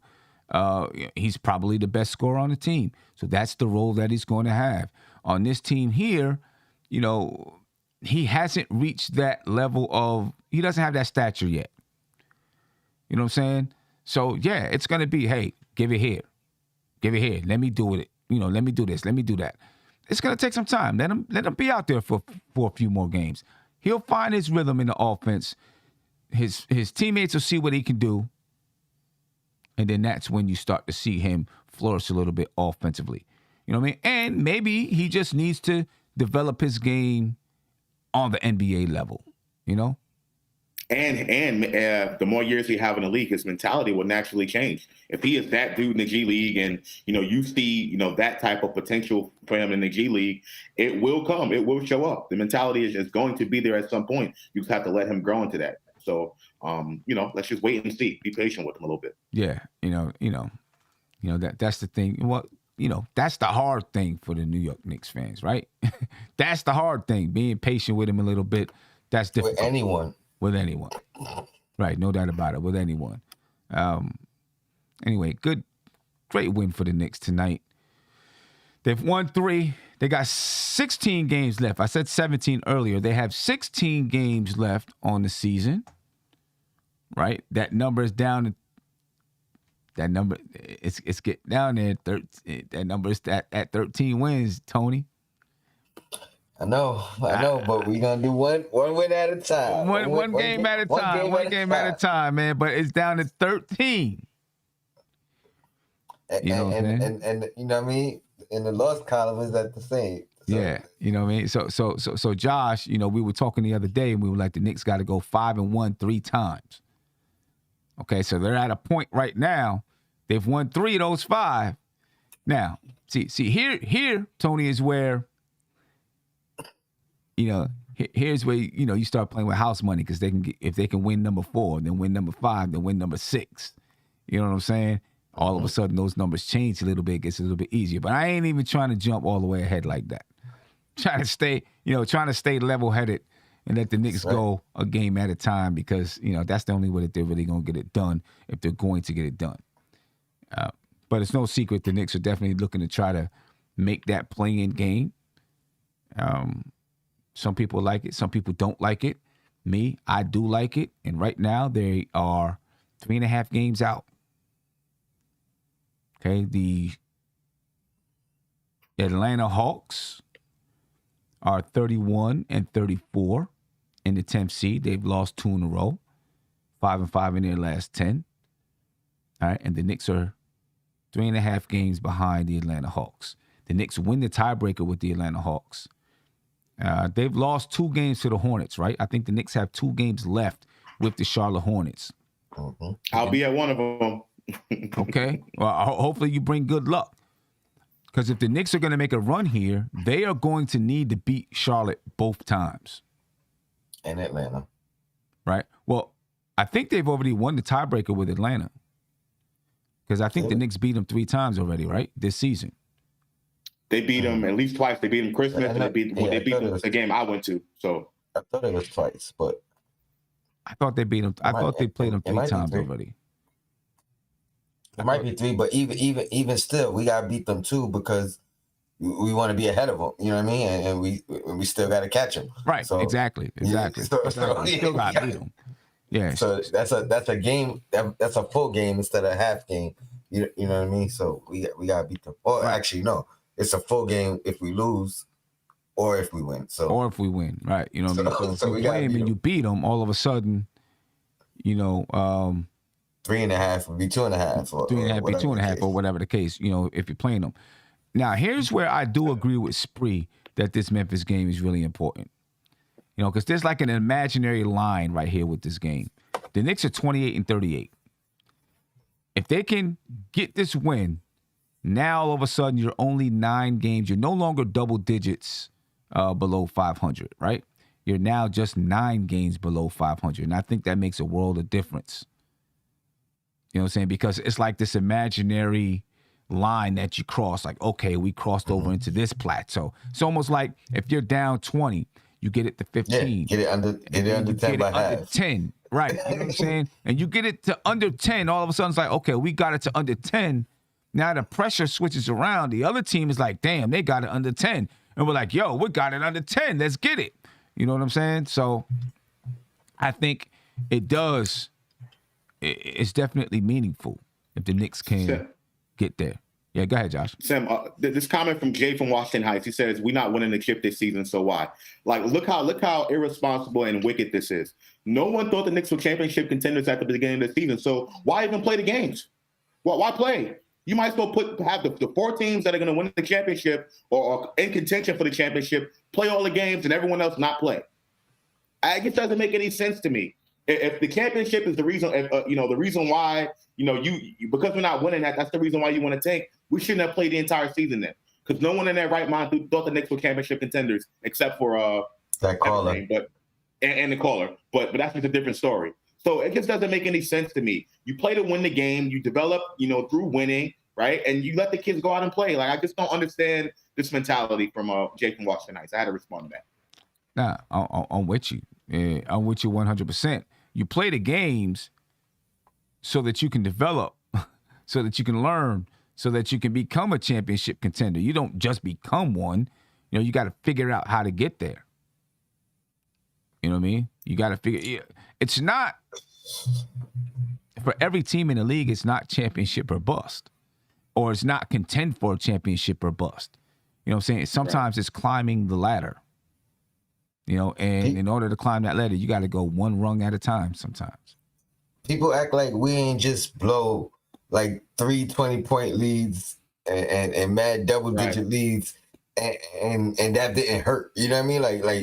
he's probably the best scorer on the team. So that's the role that he's going to have. On this team here, he hasn't reached that level of – he doesn't have that stature yet. You know what I'm saying? So, yeah, it's going to be, hey, give it here. Give it here. Let me do it. Let me do this. Let me do that. It's going to take some time. Let him be out there for a few more games. He'll find his rhythm in the offense. His teammates will see what he can do. And then that's when you start to see him flourish a little bit offensively. You know what I mean? And maybe he just needs to develop his game on the NBA level, And the more years he have in the league, his mentality will naturally change. If he is that dude in the G League and, you see, that type of potential for him in the G League, it will come. It will show up. The mentality is going to be there at some point. You just have to let him grow into that. So, let's just wait and see. Be patient with him a little bit. Yeah, that's the thing. Well, that's the hard thing for the New York Knicks fans, right? That's the hard thing, being patient with him a little bit. That's difficult. With anyone. Right, no doubt about it, with anyone. Anyway, great win for the Knicks tonight. They've won 3. They got 16 games left. I said 17 earlier. They have 16 games left on the season. Right? That number is down. That number, it's getting down there. That number is at 13 wins, Tony. I know, but we're gonna do one win at a time. One game at a time. One game at a time, man. But it's down to 13. And you know what I mean? And the loss column is at the same. So. Yeah, you know what I mean? So Josh, we were talking the other day and we were like, the Knicks got to go 5-1 3 times. Okay, so they're at a point right now. They've won 3 of those 5. Now, see here, Tony, is where here's where you start playing with house money because if they can win number 4, then win number 5, then win number 6. You know what I'm saying? All of a sudden, those numbers change a little bit, gets a little bit easier. But I ain't even trying to jump all the way ahead like that. Trying to stay level-headed and let the Knicks go a game at a time because that's the only way that they're really gonna get it done if they're going to get it done. But it's no secret the Knicks are definitely looking to try to make that play-in game. Some people like it. Some people don't like it. Me, I do like it. And right now, they are 3.5 games out. Okay, the Atlanta Hawks are 31-34 in the 10th seed. They've lost 2 in a row, 5-5 in their last 10. All right, and the Knicks are 3.5 games behind the Atlanta Hawks. The Knicks win the tiebreaker with the Atlanta Hawks. They've lost 2 games to the Hornets, right? I think the Knicks have 2 games left with the Charlotte Hornets. Mm-hmm. I'll be at one of them. Okay. Well, hopefully you bring good luck. Because if the Knicks are going to make a run here, they are going to need to beat Charlotte both times. And Atlanta. Right? Well, I think they've already won the tiebreaker with Atlanta. Because I think the Knicks beat them 3 times already, right? This season. They beat them at least twice. They beat them Christmas and they beat them the game I went to. So I thought it was twice, but I thought they beat them. I thought they played them 3 times already. It might be 3, but even still, we gotta beat them too because we want to be ahead of them. You know what I mean? And we still got to catch them. Right. So, exactly. So still got to beat them. Yeah. So that's a game. That's a full game instead of a half game. You know what I mean? So we got to beat them. Or actually, no. It's a full game if we lose. or if we win. So or if we win, right? You know what I mean? So if so you we play gotta them beat and you beat them, all of a sudden, you know, 3.5 would be 2.5, or 3.5 be whatever 2.5 the or case. whatever the case, you know, if you're playing them. Now, here's where I do agree with Spree that this Memphis game is really important. You know, because there's like an imaginary line right here with this game. The Knicks are 28-38. If they can get this win, now all of a sudden you're only 9 games. You're no longer double digits below 500, right? You're now just 9 games below 500. And I think that makes a world of difference. You know what I'm saying? Because it's like this imaginary line that you cross. Like, okay, we crossed over into this plateau. It's almost like if you're down 20, you get it to 15. Yeah, get it under 10 by under half. 10. Right. You know what I'm saying? And you get it to under 10, all of a sudden it's like, okay, we got it to under 10. Now the pressure switches around. The other team is like, damn, they got it under 10. And we're like, yo, we got it under 10. Let's get it. You know what I'm saying? So I think it does. It's definitely meaningful if the Knicks can get there. Yeah, go ahead, Josh. Sam, this comment from Jay from Washington Heights. He says, "We're not winning the chip this season, so why?" Like, look how irresponsible and wicked this is. No one thought the Knicks were championship contenders at the beginning of the season, so why even play the games? Why play? You might as well have the 4 teams that are going to win the championship or in contention for the championship play all the games and everyone else not play. It just doesn't make any sense to me. If the championship is the reason, the reason why, you because we're not winning that's the reason why you want to tank. We shouldn't have played the entire season then, because no one in their right mind thought the Knicks were championship contenders except for that caller, and the caller. But that's just a different story. So it just doesn't make any sense to me. You play to win the game. You develop, through winning, right? And you let the kids go out and play. Like, I just don't understand this mentality from Jay from Washington Heights. I had to respond to that. Nah, I'm with you. Yeah, I'm with you 100%. You play the games so that you can develop, so that you can learn, so that you can become a championship contender. You don't just become one. You got to figure out how to get there. You know what I mean? You got to figure. It's not for every team in the league. It's not championship or bust, or it's not contend for a championship or bust. You know what I'm saying? Sometimes it's climbing the ladder. And in order to climb that ladder, you got to go one rung at a time sometimes. People act like we ain't just blow like 3 20-point leads and mad double-digit leads, and that didn't hurt. You know what I mean?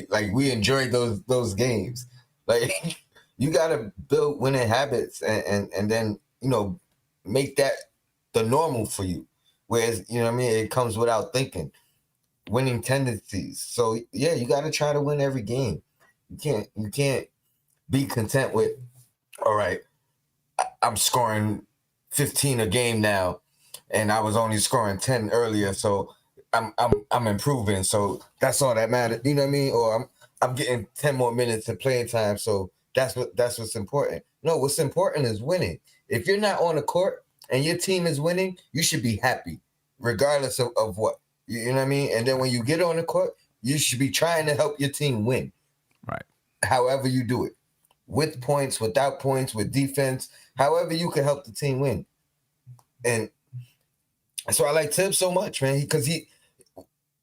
Like we enjoyed those games. Like, you got to build winning habits and then, make that the normal for you. Whereas, you know what I mean, it comes without thinking. Winning tendencies. So yeah, you got to try to win every game. You can't be content with, all right, I'm scoring 15 a game now, and I was only scoring 10 earlier, so I'm improving. So that's all that matters. You know what I mean? Or I'm getting 10 more minutes of playing time, so that's what's important. No, what's important is winning. If you're not on the court and your team is winning, you should be happy, regardless of what. You know what I mean? And then when you get on the court, you should be trying to help your team win. Right. However you do it. With points, without points, with defense, however you can help the team win. And so I like Tibbs so much, man, because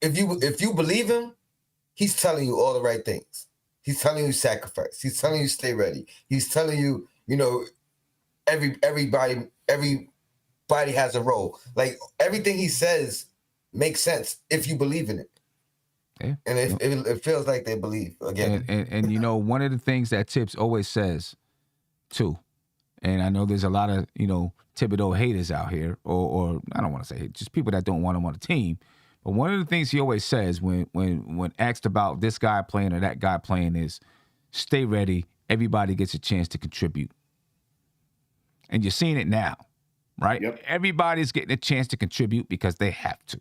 if you believe him, he's telling you all the right things. He's telling you sacrifice. He's telling you stay ready. He's telling you, everybody has a role. Like, everything he says makes sense if you believe in it. Yeah. And it feels like they believe again. And one of the things that Tibbs always says too, and I know there's a lot of Thibodeau haters out here, or I don't want to say hate, just people that don't want him on the team. But one of the things he always says when asked about this guy playing or that guy playing is, stay ready. Everybody gets a chance to contribute. And you're seeing it now, right? Yep. Everybody's getting a chance to contribute because they have to.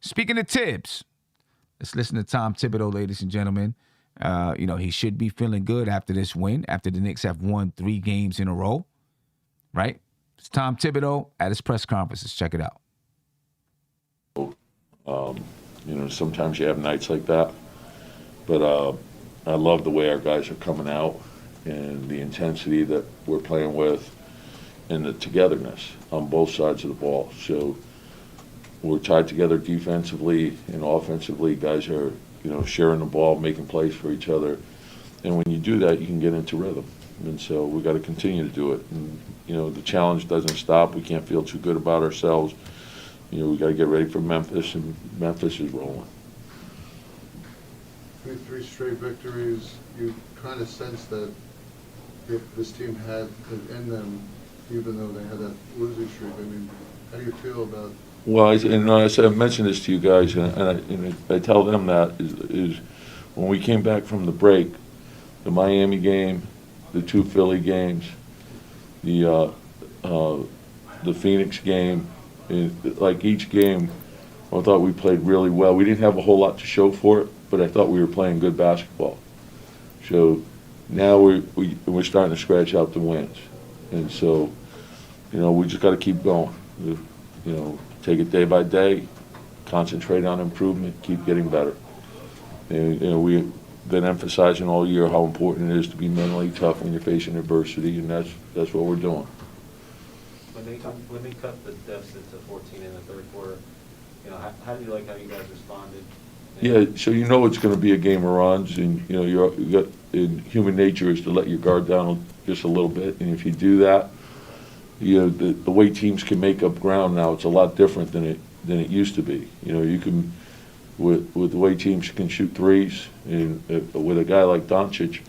Speaking of Tibbs, let's listen to Tom Thibodeau, ladies and gentlemen. He should be feeling good after this win, after the Knicks have won 3 games in a row, right? It's Tom Thibodeau at his press conferences. Check it out. Sometimes you have nights like that, but I love the way our guys are coming out and the intensity that we're playing with and the togetherness on both sides of the ball. So we're tied together defensively and offensively. Guys are, sharing the ball, making plays for each other. And when you do that, you can get into rhythm. And so we got to continue to do it. And, the challenge doesn't stop. We can't feel too good about ourselves. We got to get ready for Memphis, and Memphis is rolling. Three straight victories. You kind of sense that if this team had it in them, even though they had that losing streak. I mean, how do you feel about? Well, I mentioned this to you guys, and I tell them that is when we came back from the break, the Miami game, the 2 Philly games, the Phoenix game, like each game, I thought we played really well. We didn't have a whole lot to show for it, but I thought we were playing good basketball. So now we're starting to scratch out the wins, and so we just got to keep going. Take it day by day, concentrate on improvement, keep getting better. And we've been emphasizing all year how important it is to be mentally tough when you're facing adversity, and that's what we're doing. When they cut the deficit to 14 in the third quarter, how do you like how you guys responded? Yeah, so it's going to be a game of runs, and human nature is to let your guard down just a little bit, and if you do that, the way teams can make up ground now, it's a lot different than it used to be. You can with the way teams can shoot threes, and with a guy like Doncic,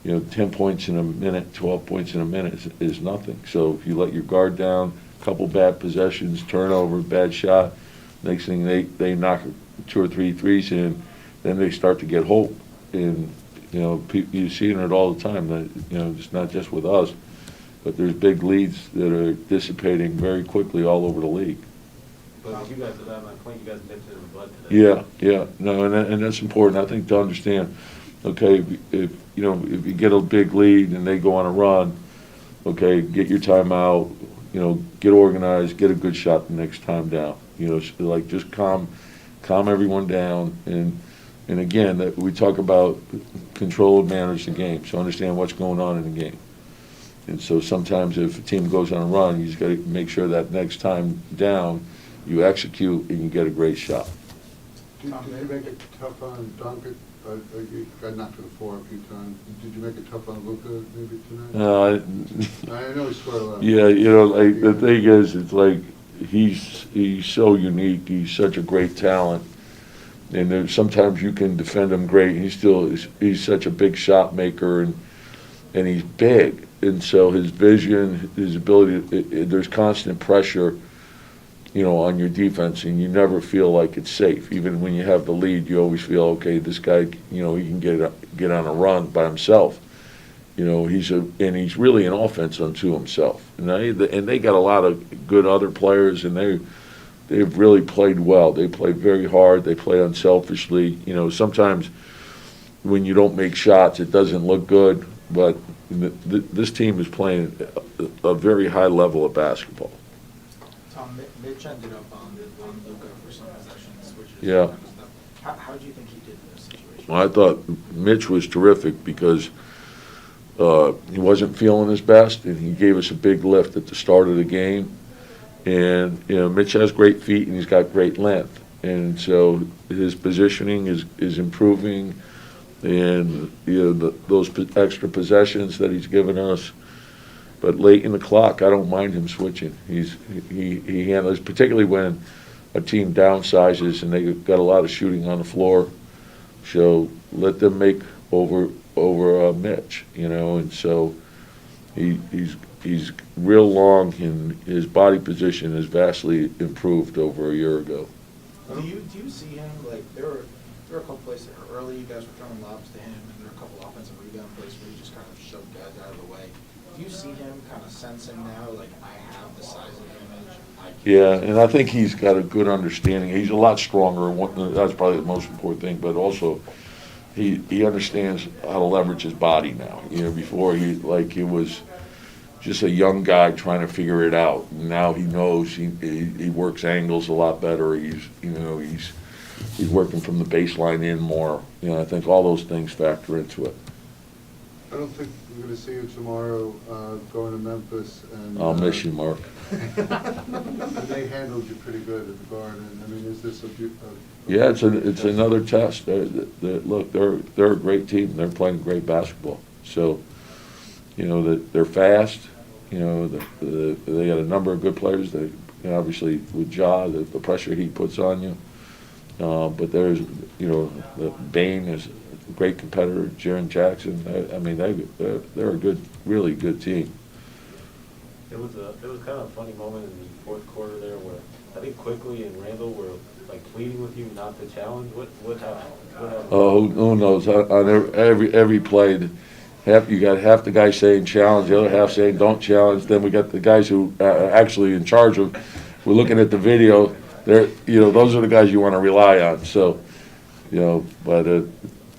10 points in a minute, 12 points in a minute is nothing. So if you let your guard down, a couple bad possessions, turnover, bad shot, next thing they knock 2 or 3 threes in, then they start to get hope. And you're seeing it all the time. That it's not just with us, but there's big leads that are dissipating very quickly all over the league. But you guys, at that point, you guys nipped it in the bud today. Yeah. No, and that's important, I think, to understand. Okay, if you get a big lead and they go on a run, okay, get your timeout, get organized, get a good shot the next time down. Like just calm everyone down, and again, that we talk about control and manage the game, so understand what's going on in the game. And so sometimes if a team goes on a run, you just got to make sure that next time down, you execute and you get a great shot. Did you make it tough on Doncic? You got knocked to the floor a few times. Did you make it tough on Luka maybe tonight? I know he scored a lot. Yeah, the thing is, it's like he's so unique. He's such a great talent, and then sometimes you can defend him great. He's such a big shot maker, and he's big, and so his vision, his ability. There's constant pressure, on your defense, and you never feel like it's safe. Even when you have the lead, you always feel, okay, this guy, he can get on a run by himself. He's really an offense unto himself. And they got a lot of good other players, and they've really played well. They play very hard. They play unselfishly. Sometimes when you don't make shots, it doesn't look good, but this team is playing a very high level of basketball. Tom, Mitch ended up on Luka for some possessions, which is Yeah. How do you think he did in this situation? Well, I thought Mitch was terrific because he wasn't feeling his best, and he gave us a big lift at the start of the game. And Mitch has great feet, and he's got great length, and so his positioning is improving, and those extra possessions that he's given us. But late in the clock, I don't mind him switching. He handles, particularly when a team downsizes and they got a lot of shooting on the floor. So let them make over Mitch, and so he's real long, and his body position has vastly improved over a year ago. Do you see him, like, there were a couple plays that early you guys were throwing lobs to him, and there were a couple offensive rebound plays where he just kind of shoved guys out of the way. Do you see him kind of sensing now, like, I have the size advantage? Yeah, and I think he's got a good understanding. He's a lot stronger. That's probably the most important thing. But also, he understands how to leverage his body now. Before he was just a young guy trying to figure it out. Now he knows he works angles a lot better. He's working from the baseline in more. I think all those things factor into it. I don't think we're going to see you tomorrow going to Memphis. And I'll miss you, Mark. and they handled you pretty good at the Garden. I mean, is this a Yeah, it's another test. Look, they're a great team. They're playing great basketball. So, you know, they're fast. You know, they got a number of good players. They, you know, obviously with Ja, the pressure he puts on you. But there's, you know, Bain is a great competitor. Jaren Jackson. I mean, they're a good, really good team. It was kind of a funny moment in the fourth quarter there where I think Quickley and Randle were like pleading with you not to challenge. What happened? Oh, who knows? On every play, you got half the guys saying challenge, the other half saying don't challenge. Then we got the guys who are actually in charge of. We're looking at the video. They're, you know, those are the guys you want to rely on. So, you know, but you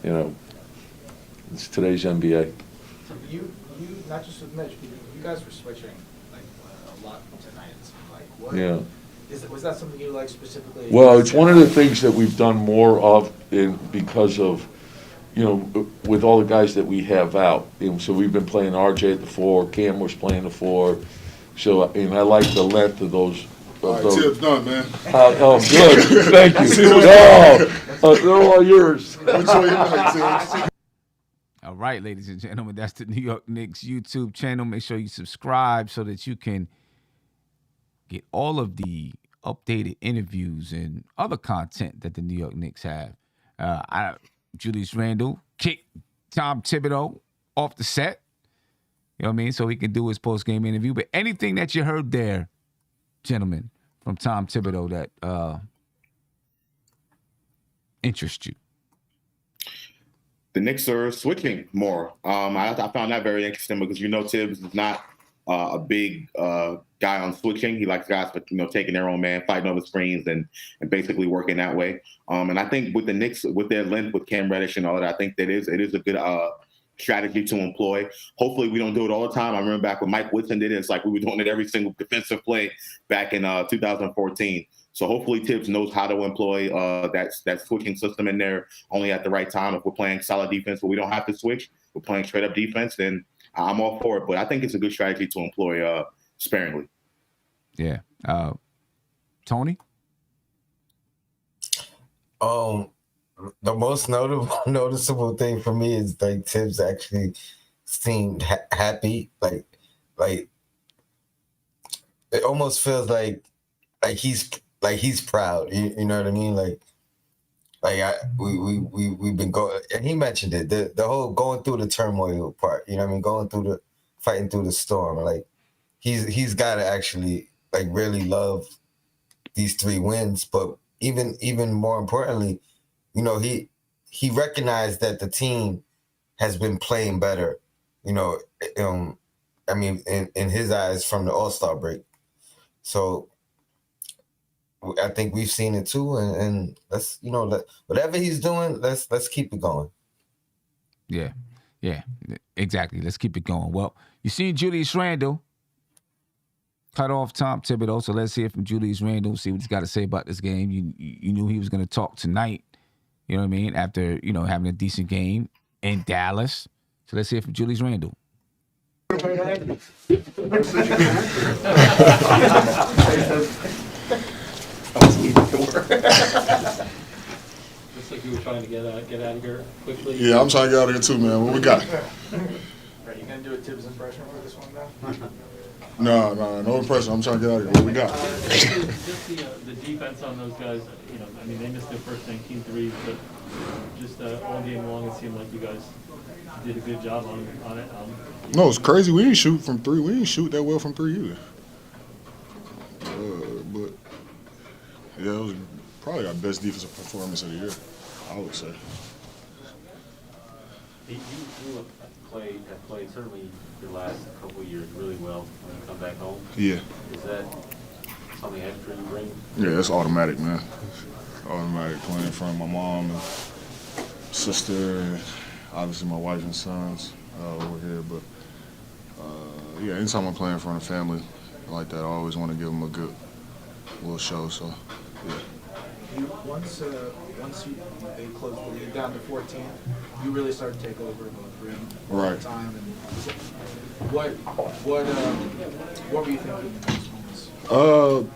know, it's today's NBA. So you not just with Mitch, but you guys were switching like a lot tonight. It seemed like. What, Yeah. Was that something you like specifically? Well, it's one of the things that we've done more of because of, you know, with all the guys that we have out. And so we've been playing RJ at the 4, Cam was playing the 4. So, and I like the length of those. All right, Tip's done, man. Oh, good. Thank you. No, they're all yours. Enjoy your night, Tips. All right, ladies and gentlemen, that's the New York Knicks YouTube channel. Make sure you subscribe so that you can get all of the updated interviews and other content that the New York Knicks have. Julius Randle kicked Tom Thibodeau off the set. You know what I mean? So he can do his post-game interview. But anything that you heard there, gentlemen, from Tom Thibodeau that interests you? The Knicks are switching more. I found that very interesting because, you know, Tibbs is not a big guy on switching. He likes guys, you know, taking their own man, fighting over screens and basically working that way. And I think with the Knicks, with their length, with Cam Reddish and all that, I think that it is a good strategy to employ. Hopefully we don't do it all the time. I remember back when Mike Woodson did it, it's like we were doing it every single defensive play back in 2014. So hopefully Tibbs knows how to employ that switching system in there only at the right time. If we're playing solid defense where we don't have to switch, we're playing straight up defense, then I'm all for it. But I think it's a good strategy to employ sparingly. Yeah. Tony? The most noticeable thing for me is like Tibbs actually seemed happy. Like it almost feels like he's proud. You know what I mean? We've been going, and he mentioned it, the whole going through the turmoil part. You know what I mean? Going through the fighting through the storm. Like he's got to actually like really love these 3 wins, but even more importantly, you know, he recognized that the team has been playing better, you know, I mean, in his eyes from the All-Star break. So I think we've seen it too, and let's, you know, whatever he's doing, let's keep it going. Yeah, exactly. Let's keep it going. Well, you seen Julius Randle cut off Tom Thibodeau, so let's hear from Julius Randle, see what he's got to say about this game. You knew he was going to talk tonight, you know what I mean, after, you know, having a decent game in Dallas. So let's hear from Julius Randle. Looks like you were trying to get out of here quickly. Yeah, I'm trying to get out of here too, man. What we got? Are you gonna do a Tibbs impression for this one now? No impression. I'm trying to get out of here. What we got? Just the defense on those guys, you know, I mean, they missed their first 19 threes, but just all game long, it seemed like you guys did a good job on it. No, it's crazy. We didn't shoot from 3. We didn't shoot that well from 3 either. But yeah, it was probably our best defensive performance of the year, I would say. You have played certainly your last couple of years really well when you come back home. Yeah. Is that something extra you bring? Yeah, it's automatic, man. Automatic playing in front of my mom and sister, and obviously my wife and sons over here. But yeah, anytime I'm playing in front of family like that, I always want to give them a good little show. So yeah. Once they closed the lead down to 14, you really started to take over both rim Right. at the time. And what were you thinking in those moments?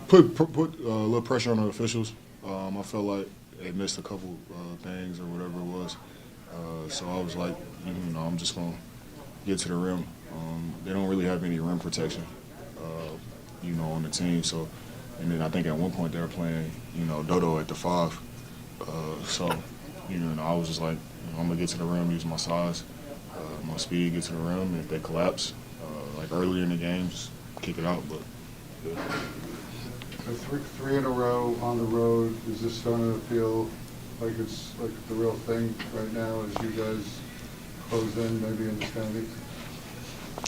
Put a little pressure on the officials. I felt like they missed a couple things or whatever it was. So I was like, I'm just gonna get to the rim. They don't really have any rim protection, on the team. So, and then I think at one point they were playing, Dodo at the 5. So, I was just like, I'm gonna get to the rim, use my size, my speed, get to the rim. If they collapse, like earlier in the game, just kick it out. But So three in a row on the road. Is this starting to feel like it's like the real thing right now as you guys close in, maybe in the standings?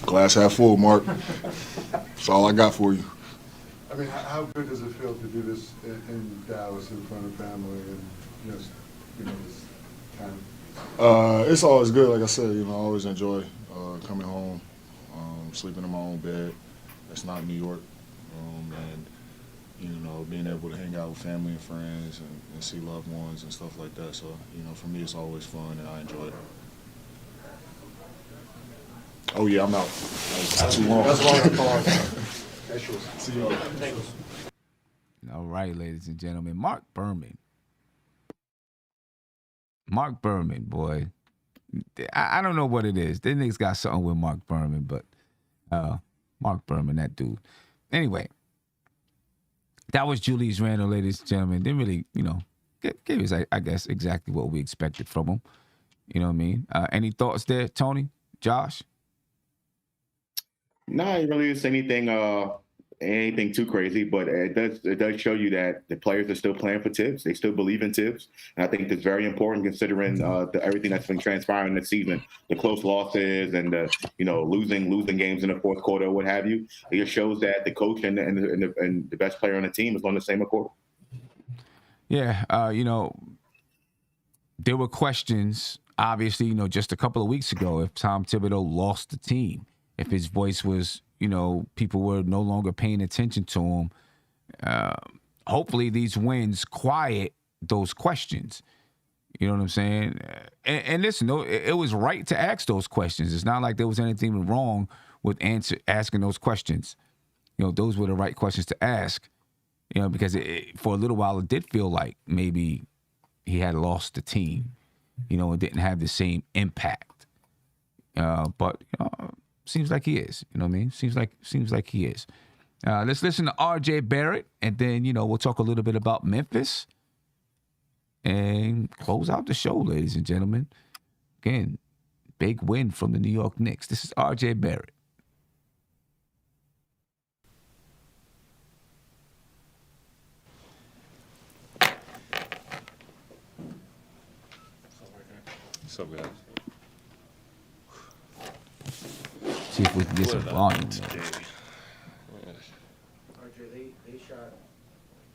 glass half full, Mark. That's all I got for you. I mean, how good does it feel to do this in Dallas in front of family and this time? It's always good. Like I said, I always enjoy coming home, sleeping in my own bed. That's not New York, and being able to hang out with family and friends and see loved ones and stuff like that. So, for me, it's always fun and I enjoy it. Oh yeah, I'm out. That's too long. That's long. See you. All right, ladies and gentlemen, Mark Berman. Mark Berman, boy. I don't know what it is. This nigga's got something with Mark Berman, but Mark Berman, that dude. Anyway, that was Julius Randle, ladies and gentlemen. Didn't really, gave us, I guess, exactly what we expected from him. You know what I mean? Any thoughts there, Tony? Josh? No, it really isn't anything too crazy, but it does show you that the players are still playing for Tibbs. They still believe in Tibbs, and I think that's very important considering everything that's been transpiring this season, the close losses and the losing games in the fourth quarter or what have you. It just shows that the coach and the best player on the team is on the same accord. Yeah, there were questions, obviously, just a couple of weeks ago, if Tom Thibodeau lost the team, if his voice was, people were no longer paying attention to him. Hopefully these wins quiet those questions. You know what I'm saying? And listen, it was right to ask those questions. It's not like there was anything wrong with asking those questions. Those were the right questions to ask. Because for a little while it did feel like maybe he had lost the team. And didn't have the same impact. But seems like he is. You know what I mean? Seems like he is. Let's listen to R.J. Barrett, and then we'll talk a little bit about Memphis, and close out the show, ladies and gentlemen. Again, big win from the New York Knicks. This is R.J. Barrett. So good. See if we can get some volume. RJ, they shot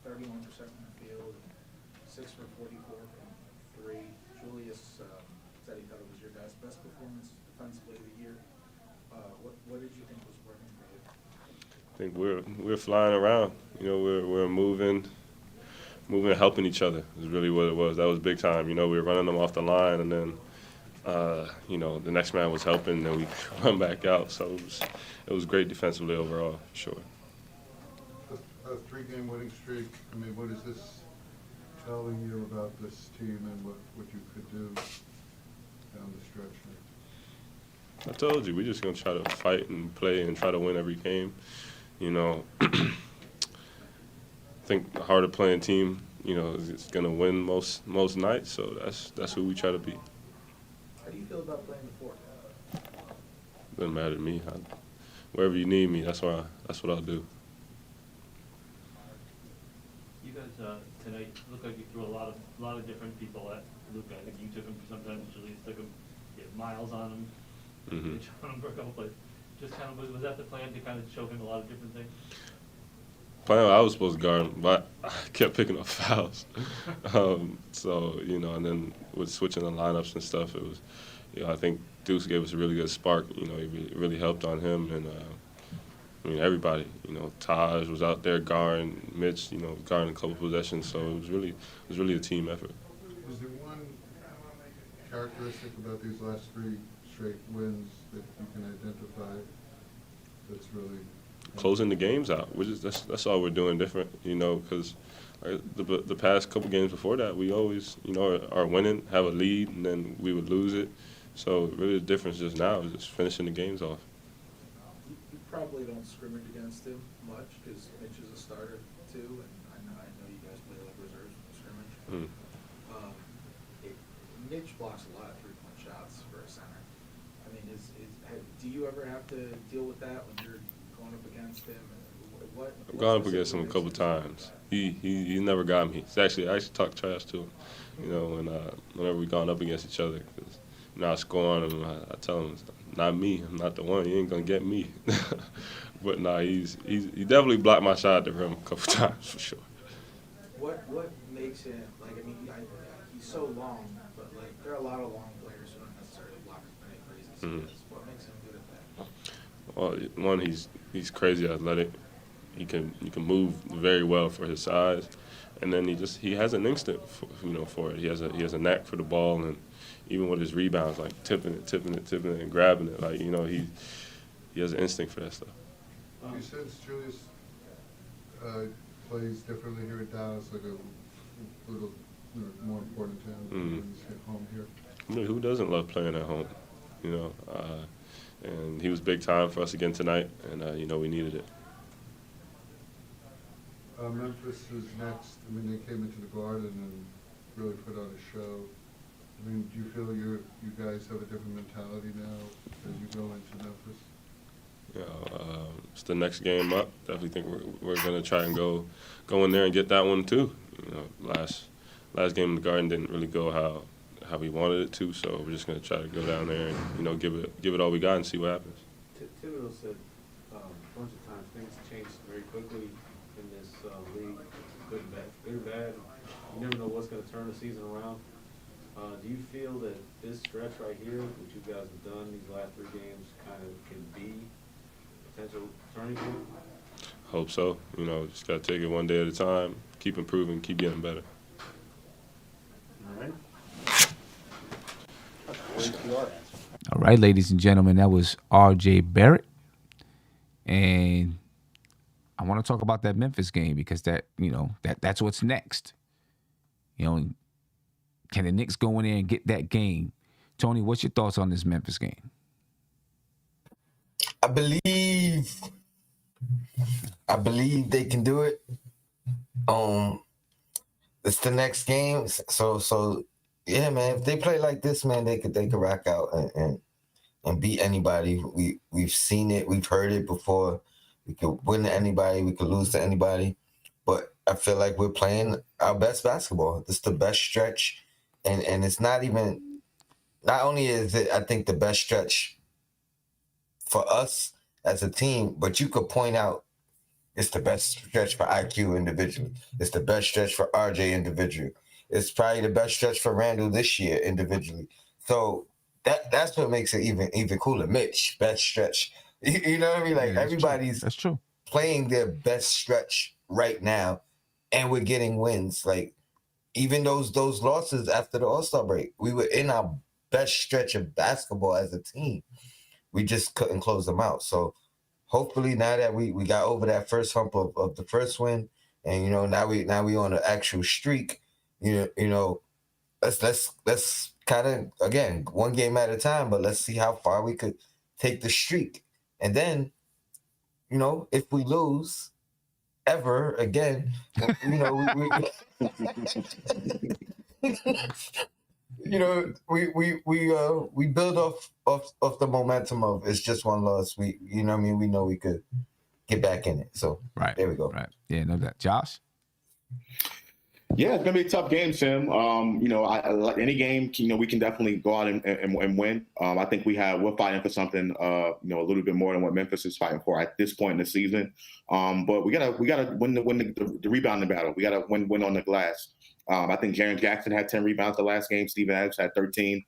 31% from the field, 6 for 44 from 3. Julius said he thought it was your guys' best performance defensively of the year. What did you think was working for you? I think we're flying around. We're moving, and helping each other is really what it was. That was big time. We were running them off the line, and then the next man was helping, and we run back out. So it was great defensively overall, for sure. A 3-game winning streak. I mean, what is this telling you about this team and what you could do down the stretch? I told you, we're just gonna try to fight and play and try to win every game. I think the harder playing team, is gonna win most nights. So that's who we try to be. How do you feel about playing the 4? Doesn't matter to me. Wherever you need me, that's what I'll do. You guys tonight look like you threw a lot of different people at Luka. I think you took him sometimes. Julius took him. You had Miles on him. Mm-hmm. On him for a couple plays. Just kind of was that the plan to kind of show him a lot of different things? I was supposed to guard him, but I kept picking up fouls. So, and then with switching the lineups and stuff, it was, I think Deuce gave us a really good spark. He really helped on him. And, everybody, Taj was out there guarding, Mitch, guarding a couple possessions. So it was really a team effort. Was there one characteristic about these last 3 straight wins that you can identify that's really closing the games out? That's all we're doing different, because the past couple games before that, we always, are winning, have a lead, and then we would lose it. So really the difference just now is just finishing the games off. You probably don't scrimmage against him much because Mitch is a starter too, and I know you guys play like reserves scrimmage. Mitch blocks a lot of 3-point shots for a center. I mean, do you ever have to deal with that when you're going up against him? I've gone up against him a couple times. He never got me. I actually talk trash to him, whenever we've gone up against each other. Cause, I score on him, I tell him, not me. I'm not the one. You ain't gonna get me. But he definitely blocked my shot at the rim a couple times for sure. What makes him he's so long, but there are a lot of long players who don't necessarily block as many threes as he does. What makes him good at that? Well, one, he's crazy athletic. He can move very well for his size, and then he has an instinct for it. He has a knack for the ball, and even with his rebounds, like tipping it, and grabbing it, he has an instinct for that stuff. You sense Julius plays differently here at Dallas, like a little more important to him when he's at home here? Who doesn't love playing at home? And he was big time for us again tonight, and we needed it. Memphis is next. I mean, they came into the Garden and really put on a show. I mean, do you feel you guys have a different mentality now as you go into Memphis? It's the next game up. Definitely think we're going to try and go in there and get that one too. Last game in the Garden didn't really go how we wanted it to, so we're just going to try to go down there and give it all we got and see what happens. Thibodeau said a bunch of times things change very quickly in this league, good and bad. You never know what's going to turn the season around. Do you feel that this stretch right here, which you guys have done these last 3 games, kind of can be a potential turning point? Hope so. Just got to take it one day at a time, keep improving, keep getting better. All right. All right, ladies and gentlemen, that was R.J. Barrett. And I want to talk about that Memphis game because that's what's next. Can the Knicks go in there and get that game? Tony, what's your thoughts on this Memphis game? I believe they can do it. It's the next game, so yeah, man. If they play like this, man, they could rock out and beat anybody. We've seen it, we've heard it before. We could win to anybody, we could lose to anybody, but I feel like we're playing our best basketball. This is the best stretch, and it's not only is it, I think, the best stretch for us as a team, but you could point out it's the best stretch for IQ individually. It's the best stretch for RJ individually. It's probably the best stretch for Randle this year individually. So that's what makes it even cooler. Mitch, best stretch. You know what I mean? Like, yeah, everybody's that's true. Playing their best stretch right now, and we're getting wins. Like, even those losses after the All-Star break, we were in our best stretch of basketball as a team. We just couldn't close them out. So hopefully now that we got over that first hump of the first win, and now we on an actual streak, let's kind of, again, one game at a time, but let's see how far we could take the streak. And then, if we lose ever again, we build off the momentum of it's just one loss. We know we could get back in it. So right, there we go. Right. Yeah, no doubt. Josh? Yeah, it's gonna be a tough game, Tim. Like any game, we can definitely go out and win. I think we're fighting for something, a little bit more than what Memphis is fighting for at this point in the season. But we gotta win the rebounding battle. We gotta win on the glass. I think Jaren Jackson had 10 rebounds the last game. Steven Adams had 13.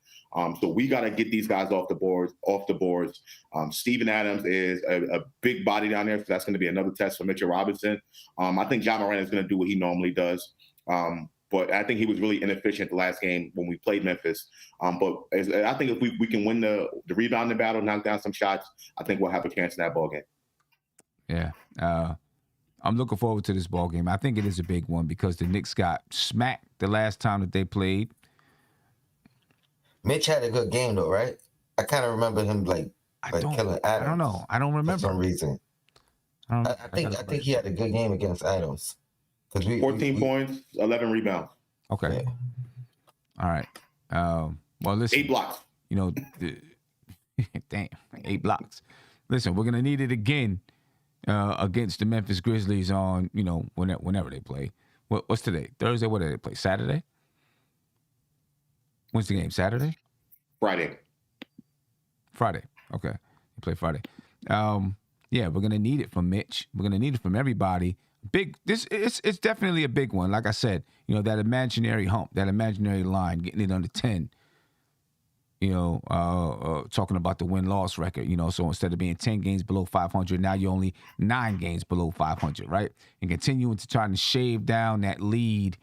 So we got to get these guys off the boards. Steven Adams is a big body down there, so that's going to be another test for Mitchell Robinson. I think Ja Morant is going to do what he normally does. but I think he was really inefficient the last game when we played Memphis. But I think if we can win the rebounding battle, knock down some shots, I think we'll have a chance in that ball game. Yeah. I'm looking forward to this ball game. I think it is a big one because the Knicks got smacked the last time that they played. Mitch had a good game though, right? I kind of remember him killing Adams. I don't know. I don't remember. For some reason. I think he had a good game against Adams. 14 points, 11 rebounds. Okay. Yeah. All right. Well, listen. 8 blocks. You know, damn, 8 blocks. Listen, we're gonna need it again against the Memphis Grizzlies on, you know, whenever they play. What's today? Thursday? What do they play? Saturday? When's the game? Saturday? Friday. Okay. You play Friday. Yeah, we're gonna need it from Mitch. We're gonna need it from everybody. It's definitely a big one. Like I said, you know, that imaginary hump, that imaginary line, getting it under 10. You know, talking about the win-loss record, you know, so instead of being 10 games below 500, now you're only 9 games below 500, right? And continuing to try to shave down that lead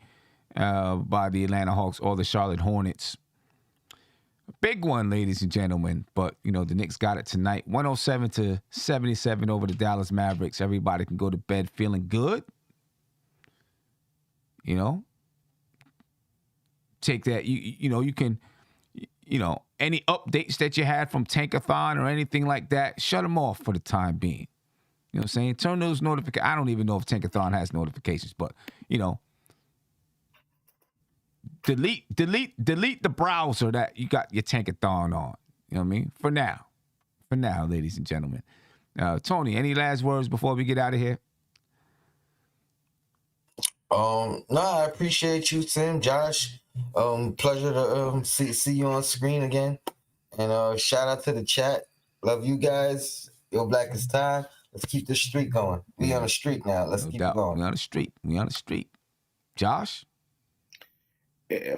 by the Atlanta Hawks or the Charlotte Hornets. Big one, ladies and gentlemen. But, you know, the Knicks got it tonight. 107-77 over the Dallas Mavericks. Everybody can go to bed feeling good. You know? Take that. You know, you can, you know, any updates that you had from Tankathon or anything like that, shut them off for the time being. You know what I'm saying? Turn those notifications. I don't even know if Tankathon has notifications, but, you know, delete the browser that you got your Tankathon on. You know what I mean? For now, ladies and gentlemen. Tony, any last words before we get out of here? No, I appreciate you, Tim, Josh. Pleasure to see you on screen again. And shout out to the chat. Love you guys. Yo, Black is time. Let's keep this streak going. We on a streak now. Let's keep it going. We on the streak. Josh?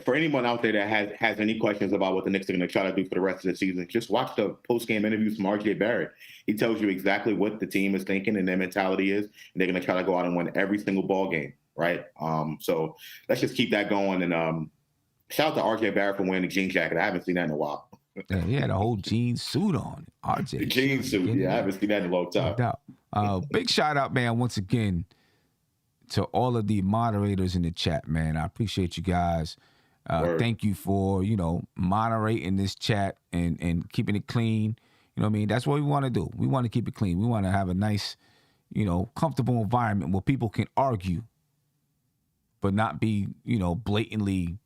For anyone out there that has any questions about what the Knicks are going to try to do for the rest of the season, just watch the post-game interviews from RJ Barrett. He tells you exactly what the team is thinking and their mentality is, and they're going to try to go out and win every single ball game, right? So let's just keep that going. And shout out to RJ Barrett for wearing the jean jacket. I haven't seen that in a while. Yeah, he had a whole jean suit on. RJ. The jean suit, yeah. I haven't seen that in a long time. Big shout out, man, once again, to all of the moderators in the chat, man. I appreciate you guys. Thank you for, you know, moderating this chat and keeping it clean. You know what I mean? That's what we want to do. We want to keep it clean. We want to have a nice, you know, comfortable environment where people can argue, but not be, you know, blatantly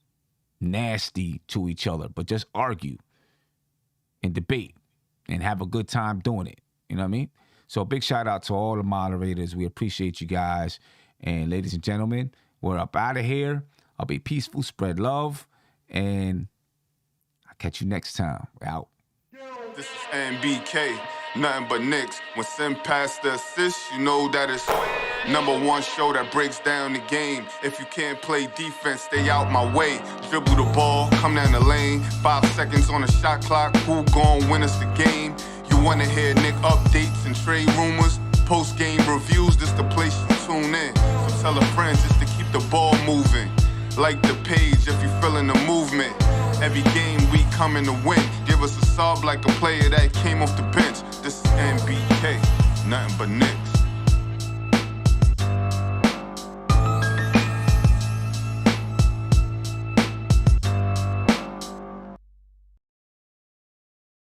nasty to each other, but just argue and debate and have a good time doing it. You know what I mean? So a big shout out to all the moderators. We appreciate you guys. And ladies and gentlemen, we're up out of here. I'll be peaceful, spread love, and I'll catch you next time. We're out. This is NBK, nothing but Knicks. When Sim passed the assist, you know that it's #1 show that breaks down the game. If you can't play defense, stay out my way. Dribble the ball, come down the lane. 5 seconds on the shot clock, who gon' win us the game? You wanna hear Nick updates and trade rumors? Post-game reviews, this the place you tune in. So tell a friend just to keep the ball moving. Like the page if you feeling the movement. Every game we coming to win. Give us a sub like a player that came off the bench. This is NBK, nothing but Knicks.